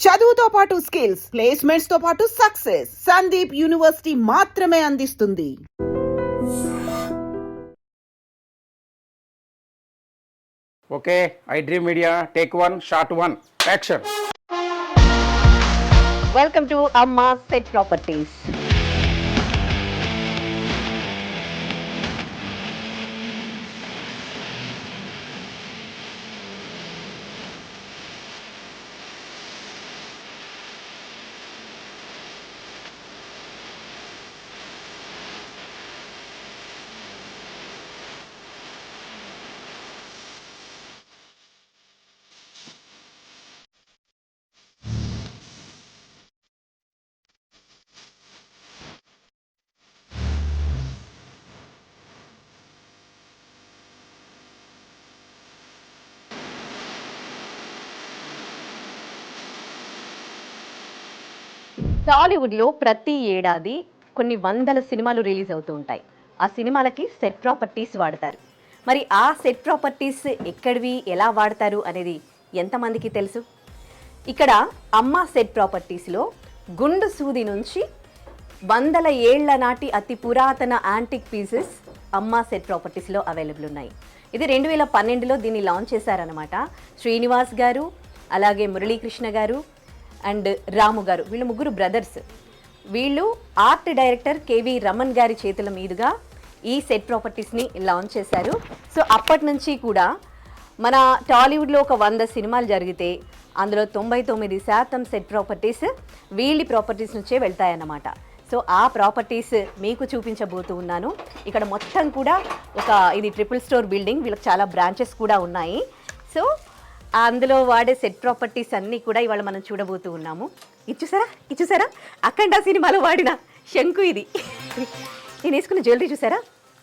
చదువుతో పాటు skills, placements తో పాటు సక్సెస్ సందీప్ యూనివర్సిటీ మాత్రమే అందిస్తుంది. Okay, I dream media take 1 shot 1 action. Welcome to అమ్మా సెట్ ప్రాపర్టీస్. టాలీవుడ్లో ప్రతి ఏడాది కొన్ని వందల సినిమాలు రిలీజ్ అవుతూ ఉంటాయి. ఆ సినిమాలకి సెట్ ప్రాపర్టీస్ వాడతారు. మరి ఆ సెట్ ప్రాపర్టీస్ ఎక్కడివి, ఎలా వాడతారు అనేది ఎంతమందికి తెలుసు? ఇక్కడ అమ్మా సెట్ ప్రాపర్టీస్లో గుండు సూది నుంచి వందల ఏళ్ల నాటి అతి పురాతన యాంటిక్ పీసెస్ అమ్మా సెట్ ప్రాపర్టీస్లో అవైలబుల్ ఉన్నాయి. ఇది 2012లో దీన్ని లాంచ్ చేశారనమాట. శ్రీనివాస్ గారు, అలాగే మురళీకృష్ణ గారు అండ్ రాము గారు, వీళ్ళు ముగ్గురు బ్రదర్స్. వీళ్ళు ఆర్ట్ డైరెక్టర్ కేవి రమణ్ గారి చేతుల మీదుగా ఈ సెట్ ప్రాపర్టీస్ని లాంచ్ చేశారు. సో అప్పటి నుంచి కూడా మన టాలీవుడ్లో ఒక 100 సినిమాలు జరిగితే అందులో 99% సెట్ ప్రాపర్టీస్ వీళ్ళ ప్రాపర్టీస్ నుంచే వెళ్తాయన్నమాట. సో ఆ ప్రాపర్టీస్ మీకు చూపించబోతూ ఉన్నాను. ఇక్కడ మొత్తం కూడా ఇది ట్రిపుల్ స్టోర్ బిల్డింగ్, వీళ్ళకి చాలా బ్రాంచెస్ కూడా ఉన్నాయి. సో అందులో వాడే సెట్ ప్రాపర్టీస్ అన్నీ కూడా ఇవాళ మనం చూడబోతూ ఉన్నాము. ఇది చూసారా అఖండ సినిమాలో వాడిన శంకు ఇది. నేను వేసుకున్న జ్యువెలరీ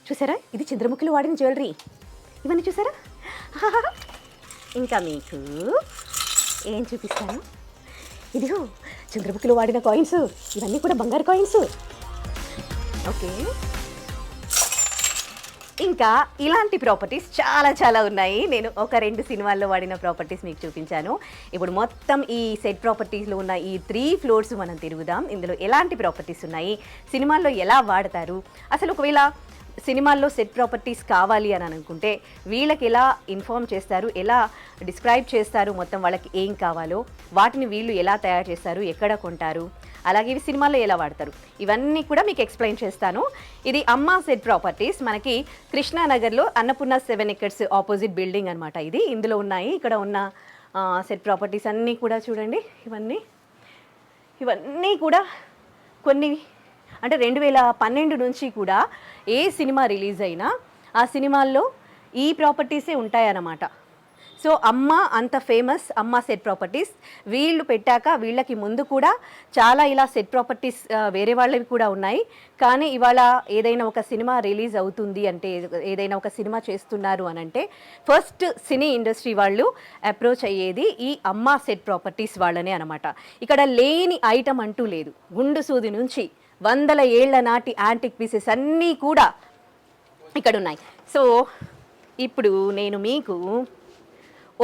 చూసారా ఇది చంద్రముఖిలో వాడిన జ్యువెలరీ. ఇవన్నీ చూసారా? ఇంకా మీకు ఏం చూపిస్తాను, ఇదిగో చంద్రముఖిలో వాడిన కాయిన్స్, ఇవన్నీ కూడా బంగారు కాయిన్స్. ఓకే, ఇంకా ఇలాంటి ప్రాపర్టీస్ చాలా ఉన్నాయి. నేను ఒక 2 సినిమాల్లో వాడిన ప్రాపర్టీస్ మీకు చూపించాను. ఇప్పుడు మొత్తం ఈ సెట్ ప్రాపర్టీస్లో ఉన్న ఈ 3 ఫ్లోర్స్ మనం తిరుగుదాం. ఇందులో ఎలాంటి ప్రాపర్టీస్ ఉన్నాయి, సినిమాల్లో ఎలా వాడతారు, అసలు ఒకవేళ సినిమాల్లో సెట్ ప్రాపర్టీస్ కావాలి అని అనుకుంటే వీళ్ళకి ఎలా ఇన్ఫార్మ్ చేస్తారు, ఎలా డిస్క్రైబ్ చేస్తారు, మొత్తం వాళ్ళకి ఏం కావాలో వాటిని వీళ్ళు ఎలా తయారు చేస్తారు, ఎక్కడ కొంటారు, అలాగే ఇవి సినిమాల్లో ఎలా వాడతారు, ఇవన్నీ కూడా మీకు ఎక్స్ప్లెయిన్ చేస్తాను. ఇది అమ్మా సెట్ ప్రాపర్టీస్, మనకి కృష్ణానగర్లో అన్నపూర్ణ 7 acres ఆపోజిట్ బిల్డింగ్ అనమాట. ఇందులో ఉన్నాయి. ఇక్కడ ఉన్న సెట్ ప్రాపర్టీస్ అన్నీ కూడా చూడండి. ఇవన్నీ కూడా కొన్ని అంటే 2012 నుంచి కూడా ఏ సినిమా రిలీజ్ అయినా ఆ సినిమాల్లో ఈ ప్రాపర్టీసే ఉంటాయన్నమాట. సో అంత ఫేమస్ అమ్మా సెట్ ప్రాపర్టీస్. వీళ్ళు పెట్టాక వీళ్ళకి ముందు కూడా చాలా ఇలా సెట్ ప్రాపర్టీస్ వేరే వాళ్ళవి కూడా ఉన్నాయి. కానీ ఇవాళ ఏదైనా ఒక సినిమా రిలీజ్ అవుతుంది అంటే, ఏదైనా ఒక సినిమా చేస్తున్నారు అని అంటే ఫస్ట్ సినీ ఇండస్ట్రీ వాళ్ళు అప్రోచ్ అయ్యేది ఈ అమ్మా సెట్ ప్రాపర్టీస్ వాళ్ళనే అనమాట. ఇక్కడ లేని ఐటమ్ అంటూ లేదు. గుండు సూది నుంచి వందల ఏళ్ల నాటి యాంటిక్ పీసెస్ అన్నీ కూడా ఇక్కడ ఉన్నాయి. సో ఇప్పుడు నేను మీకు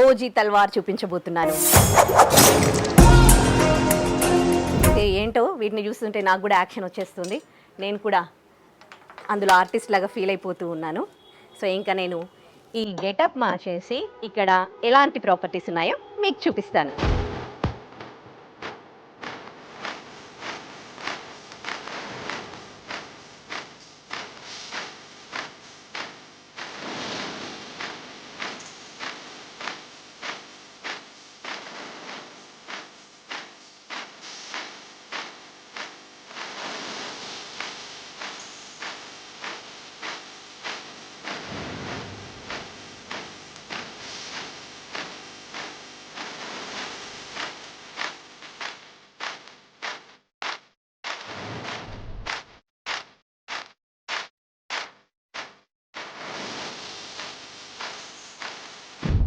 ఓజీ తల్వార్ చూపించబోతున్నాను. ఏంటో వీటిని చూస్తుంటే నాకు కూడా యాక్షన్ వచ్చేస్తుంది. నేను కూడా అందులో ఆర్టిస్ట్ లాగా ఫీల్ అయిపోతూ ఉన్నాను. సో ఇంకా నేను ఈ గెటప్ మార్చేసి ఇక్కడ ఎలాంటి ప్రాపర్టీస్ ఉన్నాయో మీకు చూపిస్తాను.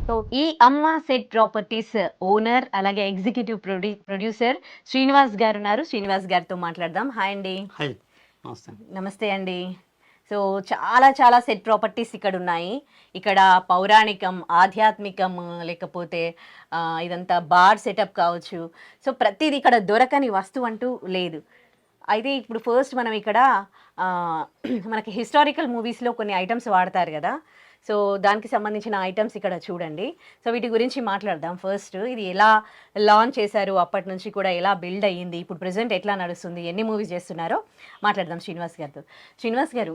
సో ఈ అమ్మా సెట్ ప్రాపర్టీస్ ఓనర్ అలాగే ఎగ్జిక్యూటివ్ ప్రొడ్యూసర్ శ్రీనివాస్ గారు ఉన్నారు. శ్రీనివాస్ గారితో మాట్లాడదాం. హాయ్ అండి. హాయ్, నమస్తే. నమస్తే అండి. సో చాలా చాలా సెట్ ప్రాపర్టీస్ ఇక్కడ ఉన్నాయి. ఇక్కడ పౌరాణికం, ఆధ్యాత్మికం, లేకపోతే ఇదంతా బార్ సెటప్ కావచ్చు. సో ప్రతిదీ ఇక్కడ దొరకని వస్తువు అంటూ లేదు. అయితే ఇప్పుడు ఫస్ట్ మనం ఇక్కడ మనకి హిస్టారికల్ మూవీస్లో కొన్ని ఐటమ్స్ వాడతారు కదా, సో దానికి సంబంధించిన ఐటమ్స్ ఇక్కడ చూడండి. సో వీటి గురించి మాట్లాడదాం. ఫస్ట్ ఇది ఎలా లాంచ్ చేశారు, అప్పటి నుంచి కూడా ఎలా బిల్డ్ అయ్యింది, ఇప్పుడు ప్రెసెంట్ ఎట్లా నడుస్తుంది, ఎన్ని మూవీస్ చేస్తున్నారో మాట్లాడదాం శ్రీనివాస్ గారితో. శ్రీనివాస్ గారు,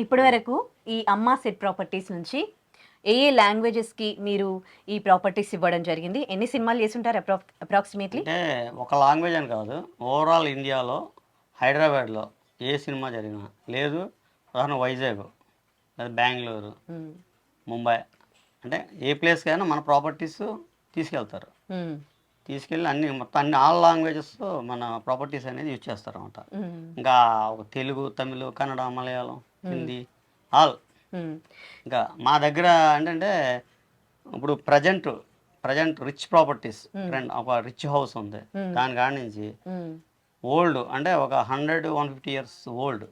ఇప్పటి వరకు ఈ అమ్మ సెట్ ప్రాపర్టీస్ నుంచి ఏ లాంగ్వేజెస్కి మీరు ఈ ప్రాపర్టీస్ ఇవ్వడం జరిగింది? ఎన్ని సినిమాలు చేస్తుంటారు అప్రాక్సిమేట్లీ? అంటే ఒక లాంగ్వేజ్ అని కాదు, ఓవరాల్ ఇండియాలో హైదరాబాద్లో ఏ సినిమా జరిగినా, లేదు ఉదాహరణ వైజాగ్ లేదా బెంగళూరు, ముంబై, అంటే ఏ ప్లేస్కి అయినా మన ప్రాపర్టీస్ తీసుకెళ్తారు. తీసుకెళ్ళి మొత్తం ఆల్ లాంగ్వేజెస్ మన ప్రాపర్టీస్ అనేది యూజ్ చేస్తారు అనమాట. ఇంకా ఒక తెలుగు, తమిళ్, కన్నడ, మలయాళం, హిందీ, ఆల్. ఇంకా మా దగ్గర ఏంటంటే ఇప్పుడు ప్రజెంట్ రిచ్ ప్రాపర్టీస్, ఒక రిచ్ హౌస్ ఉంది, దాని కాడి నుంచి ఓల్డ్ అంటే ఒక 100-150 ఇయర్స్ ఓల్డ్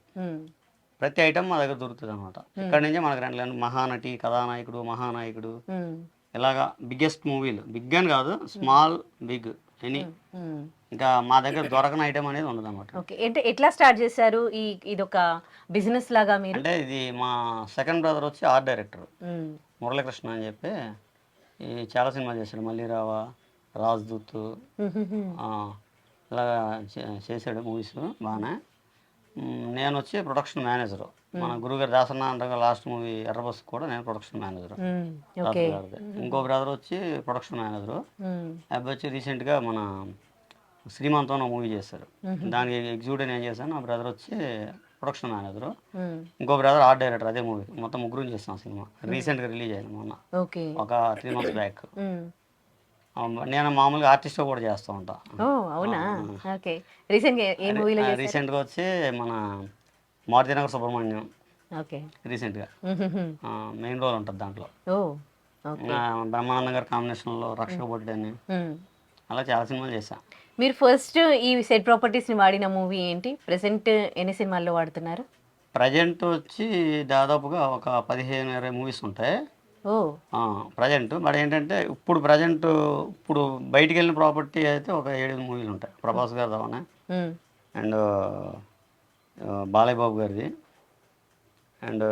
ప్రతి ఐటమ్ మా దగ్గర దొరుకుతుంది అనమాట. ఇక్కడ నుంచి మనకు 2 మహానటి, కథానాయకుడు, మహానాయకుడు, ఇలాగా బిగ్గెస్ట్ మూవీలు, బిగ్ అని కాదు, స్మాల్, బిగ్, ఎనీ, ఇంకా మా దగ్గర దొరకని ఐటమ్ అనేది ఉండదు అనమాట. ఓకే, అంటే ఎట్లా స్టార్ట్ చేశారు ఇది ఒక బిజినెస్ లాగా మీరు? అంటే ఇది మా సెకండ్ బ్రదర్ వచ్చి ఆర్ట్ డైరెక్టర్ మురళీకృష్ణ అని చెప్పి చాలా సినిమాలు చేశాడు. మల్లీరావా, రాజ్దూత్, ఇలాగా చేశాడు మూవీస్ బాగానే. నేను వచ్చి ప్రొడక్షన్ మేనేజరు. మన గురుగారు దాసన్న అంటే లాస్ట్ మూవీ ఎర్రబస్ కూడా నేను ప్రొడక్షన్ మేనేజరు. ఇంకో బ్రదర్ వచ్చి ప్రొడక్షన్ మేనేజరు. అబ్బాయి వచ్చి రీసెంట్గా మన శ్రీమంతం మూవీ చేశారు, దానికి ఎగ్జిక్యూటివ్ నేను చేశాను. ఆ బ్రదర్ వచ్చి ప్రొడక్షన్ మేనేజరు. ఇంకో బ్రదర్ ఆర్ట్ డైరెక్టర్ అదే మూవీ. మొత్తం ముగ్గురు చేస్తాం సినిమా. రీసెంట్గా రిలీజ్ అయింది మొన్న, ఒక 3 months బ్యాక్. నేను మామూలుగా ఆర్టిస్ట్ కూడా చేస్తూ ఉంటా. రీసెంట్గా వచ్చి మన మారుతినగర్ సుబ్రహ్మణ్యం రీసెంట్గా మెయిన్ రోల్ ఉంటుంది దాంట్లో. బ్రహ్మానందం గారి కాంబినేషన్లో రక్షక బొడ్డి అని, అలా చాలా సినిమాలు చేశా. మీరు ఫస్ట్ ఈ సెట్ ప్రాపర్టీస్ని వాడిన మూవీ ఏంటి? ప్రెసెంట్ ఎన్ని సినిమాల్లో వాడుతున్నారు? ప్రజెంట్ వచ్చి దాదాపుగా ఒక 15-20 మూవీస్ ఉంటాయి ప్రజెంట్. బట్ ఏంటంటే ఇప్పుడు బయటికి వెళ్ళిన ప్రాపర్టీ అయితే ఒక 7 మూవీలు ఉంటాయి. ప్రభాస్ గారి దవనే, అండ్ బాలయ్య బాబు గారిది, అండ్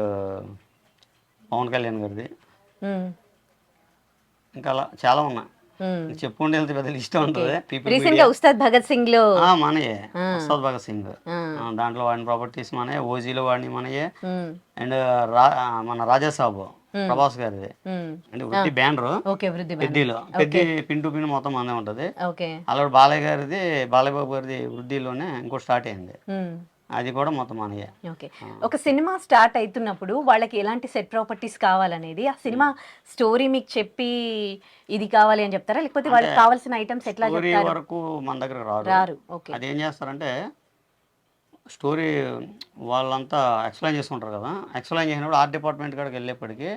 పవన్ కళ్యాణ్ గారిది, ఇంకా అలా చాలా ఉన్నాయి. చెప్పుకుంటే వెళ్తే పెద్ద లిస్ట్ ఉంటుంది. ఉస్తాద్ భగత్ సింగ్ లో మనయే, ఉస్తాద్ భగత్ సింగ్ దాంట్లో వాడిన ప్రాపర్టీస్ మనయే, ఓజీలో వాడిని మనయే, అండ్ మన రాజాసాబు ప్రభాస్ గారిది, అంటే వృద్ధి బ్యానర్ పెద్దలో, పెద్ద పిన్ టు పిన్ మొత్తం మందే ఉంటది. అలా బాలయ్య గారిది, బాలయ్య బాబు గారిది వృద్ధిలోనే ఇంకో స్టార్ట్ అయింది, అది కూడా మొత్తం మనయే. ఓకే, ఒక సినిమా స్టార్ట్ అవుతున్నప్పుడు వాళ్ళకి ఎలాంటి సెట్ ప్రాపర్టీస్ కావాలనేది ఆ సినిమా స్టోరీ మీకు చెప్పి ఇది కావాలి అని చెప్తారా, లేకపోతే వాళ్ళకి కావాల్సిన ఐటమ్స్ ఎట్లా చెప్తారు? వరకు మన దగ్గర రారు. అదేం చేస్తారంటే స్టోరీ వాళ్ళంతా ఎక్స్ప్లెయిన్ చేసుకుంటారు కదా, ఎక్స్ప్లెయిన్ చేసినప్పుడు ఆర్ట్ డిపార్ట్మెంట్ కాడికి వెళ్ళేప్పటికీ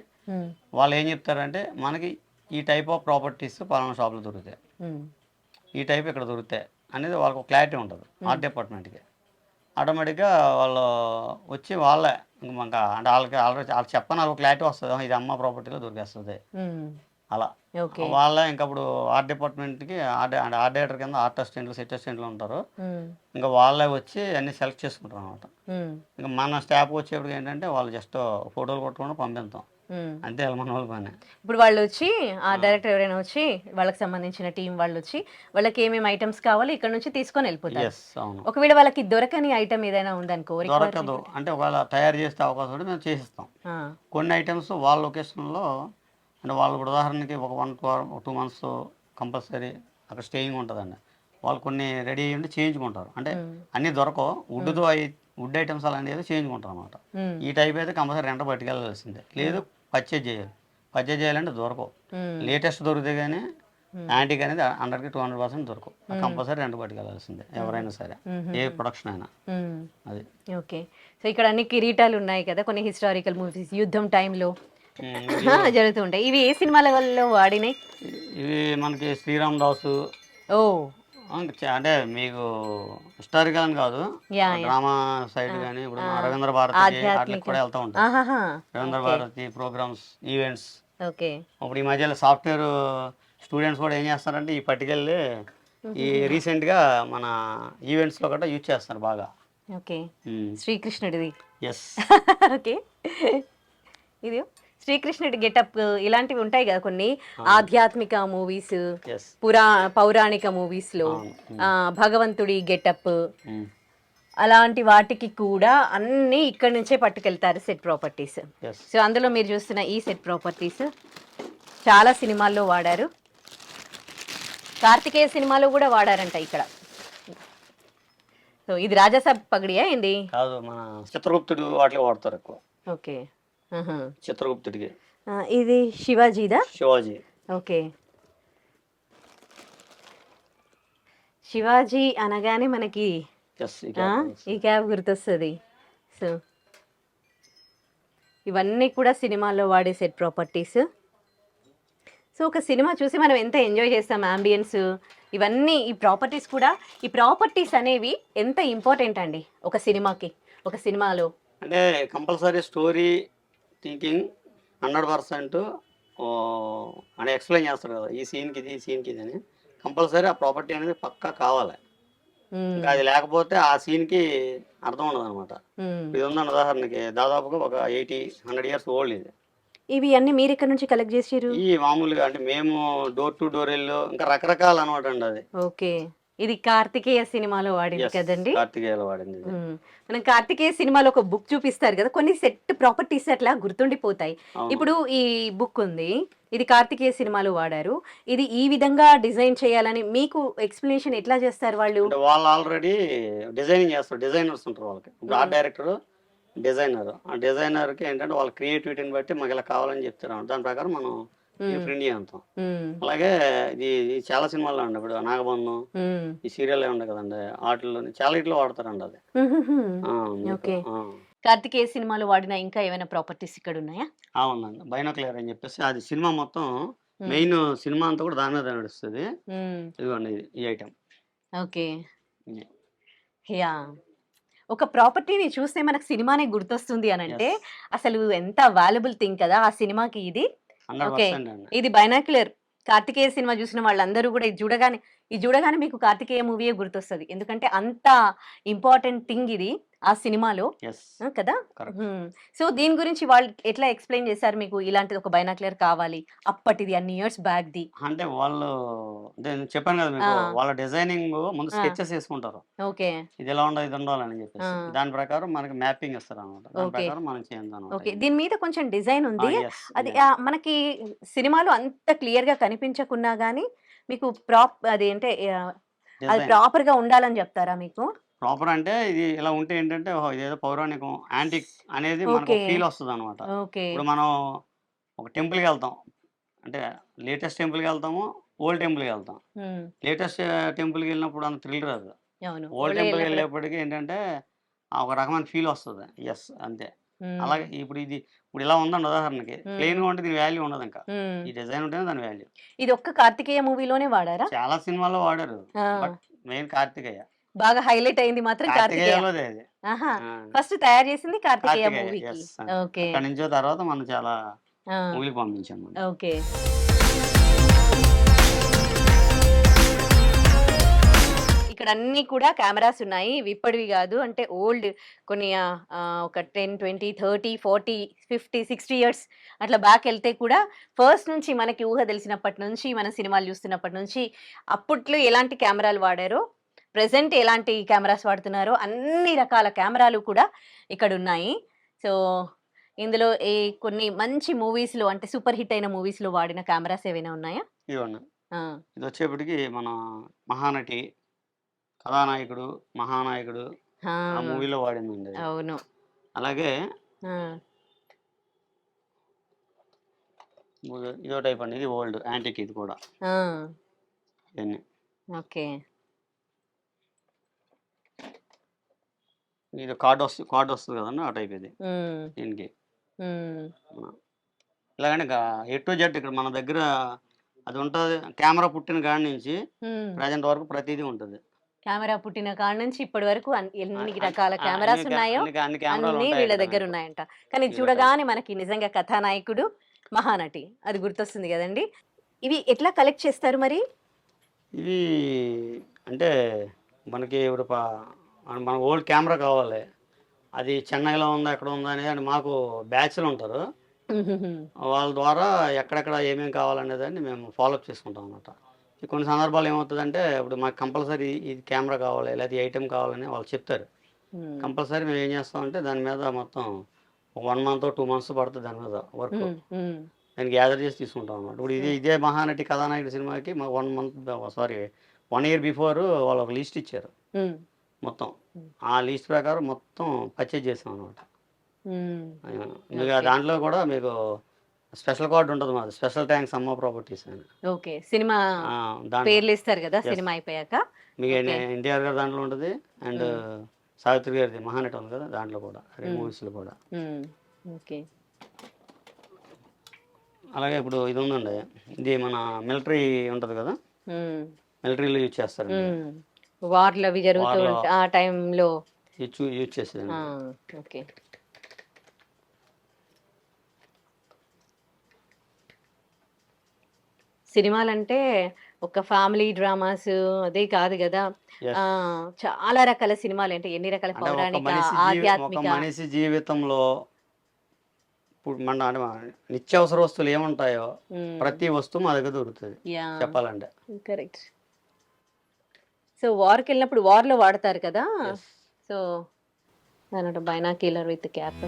వాళ్ళు ఏం చెప్తారంటే మనకి ఈ టైప్ ఆఫ్ ప్రాపర్టీస్ పలానా షాప్లో దొరుకుతాయి, ఈ టైప్ ఇక్కడ దొరుకుతాయి అనేది వాళ్ళకి ఒక క్లారిటీ ఉంటుంది ఆర్ట్ డిపార్ట్మెంట్కి. ఆటోమేటిక్గా వాళ్ళు వచ్చి వాళ్ళే ఇంకా అంటే వాళ్ళకి వాళ్ళు చెప్పని వాళ్ళకి క్లారిటీ వస్తుంది, ఇది అమ్మ ప్రాపర్టీలో దొరికేస్తుంది అలా. వాళ్ళే ఇంకా ఇప్పుడు ఆర్ట్ డిపార్ట్మెంట్కి ఆర్ట్ డైరెక్టర్ కింద ఆర్ట్ అసిస్టెంట్లు, సెట్ అసిస్టెంట్లు ఉంటారు. ఇంకా వాళ్ళే వచ్చి అన్ని సెలెక్ట్ చేసుకుంటారు అనమాట. ఇంకా మన స్టాఫ్ వచ్చేప్పుడు ఏంటంటే వాళ్ళు జస్ట్ ఫోటోలు కొట్టుకుంటూ పంపిస్తాం, అంతే మన వాళ్ళ పని. ఇప్పుడు వాళ్ళు వచ్చి ఆ డైరెక్టర్ ఎవరైనా వచ్చి వాళ్ళకి సంబంధించిన టీం వాళ్ళు వచ్చి వాళ్ళకి ఏమేమి ఐటమ్స్ కావాలో ఇక్కడ నుంచి తీసుకొని వెళ్ళిపోతారు. ఒకవేళ వాళ్ళకి దొరకని ఐటమ్ ఏదైనా ఉందనుకో, దొరకదు అంటే ఒకవేళ తయారు చేసే అవకాశం ఉంటే మేము చేసిస్తాం. కొన్ని ఐటమ్స్ వాళ్ళ లొకేషన్లో అంటే వాళ్ళు ఉదాహరణకి ఒక 1-2 months కంపల్సరీ అక్కడ స్టేయింగ్ ఉంటుందండి. వాళ్ళు కొన్ని రెడీ అయ్యి ఉండి చేయించుకుంటారు, అంటే అన్నీ దొరకవు. వుడ్ ఐటమ్స్ అలాంటివి చేయించుకుంటారు అనమాట. ఈ టైప్ అయితే కంపల్సరీ రెంట్ పట్టుకెళ్ళాల్సిందే, లేదు పర్చేజ్ చేయాలంటే దొరకవు. లేటెస్ట్ దొరికితే కానీ యాంటీక్ అనేది 100కి 200% దొరకవు, కంపల్సరీ రెంట్ పట్టుకెళ్ళాల్సిందే ఎవరైనా సరే, ఏ ప్రొడక్షన్ అయినా. అది ఓకే. సో ఇక్కడ అన్ని కిరీటాలు ఉన్నాయి కదా, కొన్ని హిస్టారికల్ మూవీస్ యుద్ధం టైంలో జరుగుతూ ఉంటాయి. ఇవి ఏ సినిమాల వల్ల వాడినాయి? ఇవి మనకి శ్రీరామ్ దాసు, అంటే మీకు హిస్టారికల్ అని కాదు, యా యా డ్రామా సైడ్ కానీ ఇప్పుడు మన రవీంద్ర భారతికి వాటికి ఆధ్యాత్మిక కూడా వెళ్తూ ఉంటాం. ఆహాహా Ravindra Bharathi programs, events. Okay ఇప్పుడు ఈ మధ్యలో సాఫ్ట్వేర్ స్టూడెంట్స్ కూడా ఏం చేస్తారంటే ఈ పట్టుకెళ్ళి ఈ రీసెంట్గా మన ఈవెంట్స్లో కూడా యూజ్ చేస్తారు బాగా. Okay శ్రీకృష్ణుడిది yes. ఓకే ఇది శ్రీకృష్ణుడి గెటప్ ఇలాంటివి ఉంటాయి కదా కొన్ని ఆధ్యాత్మిక మూవీస్, ఎస్. పౌరాణిక మూవీస్లో భగవంతుడి గెటప్ అలాంటి వాటికి కూడా అన్నీ ఇక్కడి నుంచే పట్టుకెళ్తారు సెట్ ప్రాపర్టీస్. ఎస్. సో అందులో మీరు చూస్తున్న ఈ సెట్ ప్రాపర్టీస్ చాలా సినిమాల్లో వాడారు. కార్తికేయ సినిమాలో కూడా వాడారంట ఇక్కడ. సో ఇది రాజాసాబ్ పగడియా ఏంది? కాదు, మన చిత్రగుప్తుడు వాటిలో వాడతారు ఎక్కువ. ఓకే చిత్రగుప్తుడికి. ఇది శివాజీదా? శివాజీ. ఓకే శివాజీ అనగానే మనకి ఎస్. ఈ క్యాబ్ గుర్తొస్తుంది. సో ఇవన్నీ కూడా సినిమాల్లో వాడే సెట్ ప్రాపర్టీస్. సో ఒక సినిమా చూసి మనం ఎంత ఎంజాయ్ చేస్తాం, అంబియన్స్ ఇవన్నీ. ఈ ప్రాపర్టీస్ అనేవి ఎంత ఇంపార్టెంట్ అండి ఒక సినిమాకి. ఒక సినిమాలో అంటే కంపల్సరీ స్టోరీ థింకింగ్ 100% అంటే ఎక్స్ప్లెయిన్ చేస్తారు కదా, ఈ సీన్కి ఇది, ఈ సీన్కి ఇది అని. కంపల్సరీ ఆ ప్రాపర్టీ అనేది పక్కా కావాలి. ఇంకా అది లేకపోతే ఆ సీన్కి అర్థం ఉండదు అనమాట. ఇది ఉందండి ఉదాహరణకి, దాదాపుగా ఒక 80-100 ఇయర్స్ ఓల్డ్ ఇది. ఇవి అన్ని మీరు ఇక్కడ నుంచి కలెక్ట్ చేసారు? ఈ మామూలుగా అంటే మేము డోర్ టు డోర్ వెళ్ళు ఇంకా రకరకాల అనమాట అండి అది. ఓకే ఇది కార్తికేయ సినిమాలో వాడింది కదండి? కార్తికేయలో వాడింది. మనం కార్తికేయ సినిమాలో ఒక బుక్ చూపిస్తారు కదా, కొన్ని సెట్ ప్రాపర్టీస్ అట్లా గుర్తుండిపోతాయి. ఇప్పుడు ఈ బుక్ ఉంది, ఇది కార్తికేయ సినిమాలో వాడారు. ఇది ఈ విధంగా డిజైన్ చేయాలని మీకు ఎక్స్ప్లెనేషన్ ఎట్లా చేస్తారు వాళ్ళు? వాళ్ళు ఆల్రెడీ డిజైనింగ్ చేస్తారు, డిజైనర్స్ ఉంటారు వాళ్ళకి. ఇప్పుడు ఆర్ట్ డైరెక్టర్, డిజైనర్. ఆ డిజైనర్కి ఏంటంటే వాళ్ళ క్రియేటివిటీని బట్టి మాకు ఇలా కావాలని చెప్తారు. దాని ప్రకారం మనం ఫ్రెండ్ అంటాం. అలాగే ఇది చాలా సినిమాల్లో అండి. ఇప్పుడు నాగబంధం ఈ సీరియల్ ఉండే కదండి, వాటిల్లో చాలా ఇట్లో వాడతారండి అది. ఓకే కార్తికేయ సినిమాలో వాడిన ఇంకా ఏమైనా ప్రాపర్టీస్ ఇక్కడ ఉన్నాయా? అవునండి, బైనాక్యులర్ అని చెప్పేసి అది సినిమా మొత్తం మెయిన్ సినిమా అంతా కూడా దాని మీద నడుస్తుంది. ఇదిగోండి ఈ ఐటమ్. ఓకే యా ఒక ప్రాపర్టీని చూస్తే మనకు సినిమానే గుర్తొస్తుంది అని అంటే అసలు ఎంత వాల్యుబుల్ థింగ్ కదా ఆ సినిమాకి ఇది. ఓకే ఇది బైనాక్యులర్. కార్తికేయ సినిమా చూసిన వాళ్ళందరూ కూడా ఇది చూడగానే మీకు కార్తికేయ మూవీయే గుర్తొస్తుంది. ఎందుకంటే అంత ఇంపార్టెంట్ థింగ్ ఇది ఆ సినిమాలో కదా. సో దీని గురించి వాళ్ళు ఎట్లా ఎక్స్ప్లెయిన్ చేశారు మీకు? ఇలాంటిది ఒక బైనాక్యులర్ కావాలి, అప్పటిది అన్ని ఇయర్స్ బ్యాక్ ది. అంటే వాళ్ళు చెప్పాను కదా మీకు, వాళ్ళ డిజైనింగ్ ముందు స్కెచెస్ వేసుకుంటారు. ఓకే ఇది ఎలా ఉండాలి, ఇది ఉండాలని చెప్పేసి దాని ప్రకారం మనకి మ్యాపింగ్ ఇస్తారు అనమాట. దాని ప్రకారం మనం చేద్దాం. ఓకే దీని మీద కొంచెం డిజైన్ ఉంది. అది మనకి సినిమాలో అంత క్లియర్ గా కనిపించకున్నా గానీ మీకు అది అంటే అది ప్రాపర్ గా ఉండాలని చెప్తారా మీకు? ప్రాపర్ అంటే ఇది ఇలా ఉంటే ఏంటంటే ఇదేదో పౌరాణికం, యాంటిక్ అనేది మనకు ఫీల్ వస్తుంది అనమాట. ఇప్పుడు మనం ఒక టెంపుల్కి వెళ్తాం అంటే లేటెస్ట్ టెంపుల్కి వెళ్తాము, ఓల్డ్ టెంపుల్కి వెళ్తాం. లేటెస్ట్ టెంపుల్కి వెళ్ళినప్పుడు అంత థ్రిల్ రాదు. ఓల్డ్ టెంపుల్కి వెళ్ళేప్పటికీ ఏంటంటే ఒక రకమైన ఫీల్ వస్తుంది. ఎస్ అంతే. అలాగే ఇప్పుడు ఇలా ఉందండి ఉదాహరణకి, ప్లెయిన్ గా ఉంటే దీని వాల్యూ ఉండదు. ఇంకా ఈ డిజైన్ ఉంటేనే దాని వాల్యూ. ఇది ఒక్క కార్తికేయ మూవీలోనే వాడారా? చాలా సినిమాల్లో వాడారు, బట్ మెయిన్ కార్తికేయ బాగా హైలైట్ అయింది మాత్రం కార్తికేయ. ఫస్ట్ తయారు చేసింది కార్తికేయ మూవీకి. ఓకే అక్కడి నుంచో తర్వాత మనం చాలా మూవీకి పంపించాము. ఓకే ఇక్కడ అన్ని కూడా కెమెరాస్ ఉన్నాయి. ఇప్పటివి కాదు, అంటే ఓల్డ్ కొన్ని ఒక 10, 20, 30, 40, 50, 60 ఇయర్స్ అట్లా బ్యాక్ వెళ్తే కూడా ఫస్ట్ నుంచి మనకి ఊహ తెలిసినప్పటి నుంచి మన సినిమాలు చూస్తున్నప్పటి నుంచి అప్పట్లో ఎలాంటి కెమెరాలు వాడారో, ప్రెసెంట్ ఎలాంటి కెమెరాస్ వాడుతున్నారో అన్ని రకాల కెమెరాలు కూడా ఇక్కడ ఉన్నాయి. సో ఇందులో కొన్ని మంచి మూవీస్లో అంటే సూపర్ హిట్ అయిన మూవీస్లో వాడిన కెమెరాస్ ఏమైనా ఉన్నాయా? ఇది వచ్చేప్పటికి మన మహానటి, కథానాయకుడు, మహానాయకుడు ఆ మూవీలో వాడిందండి. అవును. అలాగే ఇదో టైప్ అండి, ఇది ఓల్డ్ యాంటిక్. ఇది కూడా ఓకే ఇది కార్డ్ వస్తుంది కదండి, ఆ టైప్ ఇది దీనికి. ఇలాగనే A to Z ఇక్కడ మన దగ్గర అది ఉంటుంది. కెమెరా పుట్టిన కాడి నుంచి ప్రజెంట్ వరకు ప్రతిదీ ఉంటుంది. కెమెరా పుట్టిన కాడ నుంచి ఇప్పటి వరకు ఎన్ని అ- రకాల అ- కెమెరాస్ అన్ని ఉన్నాయో అన్ని కెమెరాలు అన్ని ఉంటాయి వీళ్ళ ఇక్కడ దగ్గర మీకు. ఉన్నాయంట. కానీ ఇది వీళ్ళ చూడగానే మనకి నిజంగా కథానాయకుడు, మహానటి అది గుర్తొస్తుంది కదండి. ఇవి ఎట్లా కలెక్ట్ చేస్తారు మరి? ఇవి అంటే మనకి ఇప్పుడు మన ఓల్డ్ కెమెరా కావాలి. అది చెన్నైలో ఉందా ఎక్కడ ఉందా అనేది అంటే మాకు బ్యాచ్లు ఉంటారు. వాళ్ళ ద్వారా ఎక్కడెక్కడ ఏమేమి కావాలనేదాన్ని మేము ఫాలోఅప్ చేసుకుంటాం అనమాట. కొన్ని సందర్భాలు ఏమవుతుందంటే ఇప్పుడు మాకు కంపల్సరీ ఇది కెమెరా కావాలి లేదా ఈ ఐటెం కావాలని వాళ్ళు చెప్తారు. కంపల్సరీ మేము ఏం చేస్తామంటే దాని మీద మొత్తం 1 మంత్ 2 months పడుతుంది దాని మీద వర్క్. నేను గ్యాదర్ చేసి తీసుకుంటాం అనమాట. ఇప్పుడు ఇదే మహానటి కథానాయకుడి సినిమాకి మాకు 1 year బిఫోర్ వాళ్ళు ఒక లిస్ట్ ఇచ్చారు మొత్తం. ఆ లిస్ట్ ప్రకారం మొత్తం పర్చేజ్ చేసాం అనమాట. మీకు దాంట్లో కూడా మీకు స్పెషల్ కార్డు ఉంటుంది మాది, స్పెషల్ థ్యాంక్స్ అమ్మ ప్రాపర్టీస్ అని. ఓకే, సినిమా దాంట్లో పేర్లు ఇస్తారు కదా సినిమా అయిపోయాక. మీకు ఎన్టీఆర్ గారు దాంట్లో ఉంటుంది అండ్ సావిత్రి గారిది మహానటి ఉంది కదా దాంట్లో కూడా, రెండు మూవీస్లో కూడా. ఓకే, అలాగే ఇప్పుడు ఇది ఉందండి, ఇది మన మిలిటరీ ఉంటుంది కదా, మిలిటరీలో యూజ్ చేస్తారు. వార్లు అవి జరుగుతూ ఆ టైంలో యూజ్ చేసేది. ఓకే, సినిమాలంటే ఒక ఫ్యామిలీ డ్రామాస్ అదే కాదు కదా. చాలా రకాల సినిమాలు అంటే ఎన్ని రకాల పౌరాణిక, ఆధ్యాత్మిక. మనిషి జీవితంలో ఇప్పుడు మన నిత్యావసర వస్తువులు ఏముంటాయో ప్రతి వస్తువు మా దగ్గర దొరుకుతుంది చెప్పాలంటే. కరెక్ట్. సో వార్కి వెళ్ళినప్పుడు వార్లో వాడతారు కదా. సో దాని బైనాక్యులర్ విత్ క్యాప్.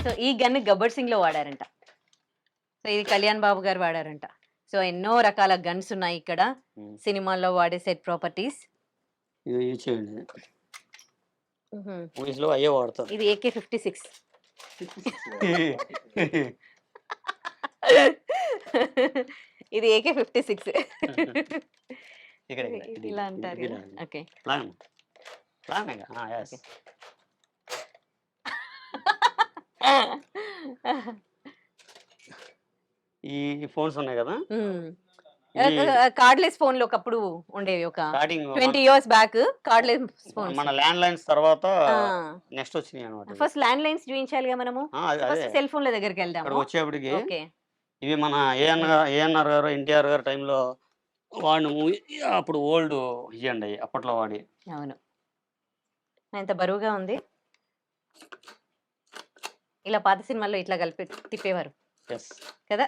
సో ఈ గన్ గబ్బర్ సింగ్ లో వాడారంట. సో ఇది కళ్యాణ్ బాబు గారు వాడారంట. సో ఎన్నో రకాల గన్స్ ఉన్నాయి ఇక్కడ సినిమాల్లో వాడే సెట్ ప్రాపర్టీస్. అయ్యే వాడతారు. ఇది AK-56. ఇది AK-56 ఇలా అంటారు. ఓకే, ఈ ఫోన్స్ ఉన్నాయి కదా, కార్డ్లెస్ ఫోన్ లో ఒకప్పుడు ఉండేవి. ఒక 20 years బ్యాక్ కార్డ్లెస్ ఫోన్. మన ల్యాండ్ లైన్స్ తర్వాత నెక్స్ట్ వచ్చినాయి అన్నమాట. ఫస్ట్ ల్యాండ్ లైన్స్ చూపించాలిగా మనము, సెల్ ఫోన్ల దగ్గరికి వెళ్దాము. వచ్చేప్పటికి ఓకే, ఇవి మన ఏఎన్ఆర్ గారు, ఎన్టీఆర్ గారు టైంలో వాడిన మూవీ, అప్పుడు ఓల్డ్ ఇవ్వండి అప్పట్లో వాడి. అవును, ఎంత బరువుగా ఉంది. ఇలా పాత సినిమాల్లో ఇట్లా కలిపి తిప్పేవారు కదా.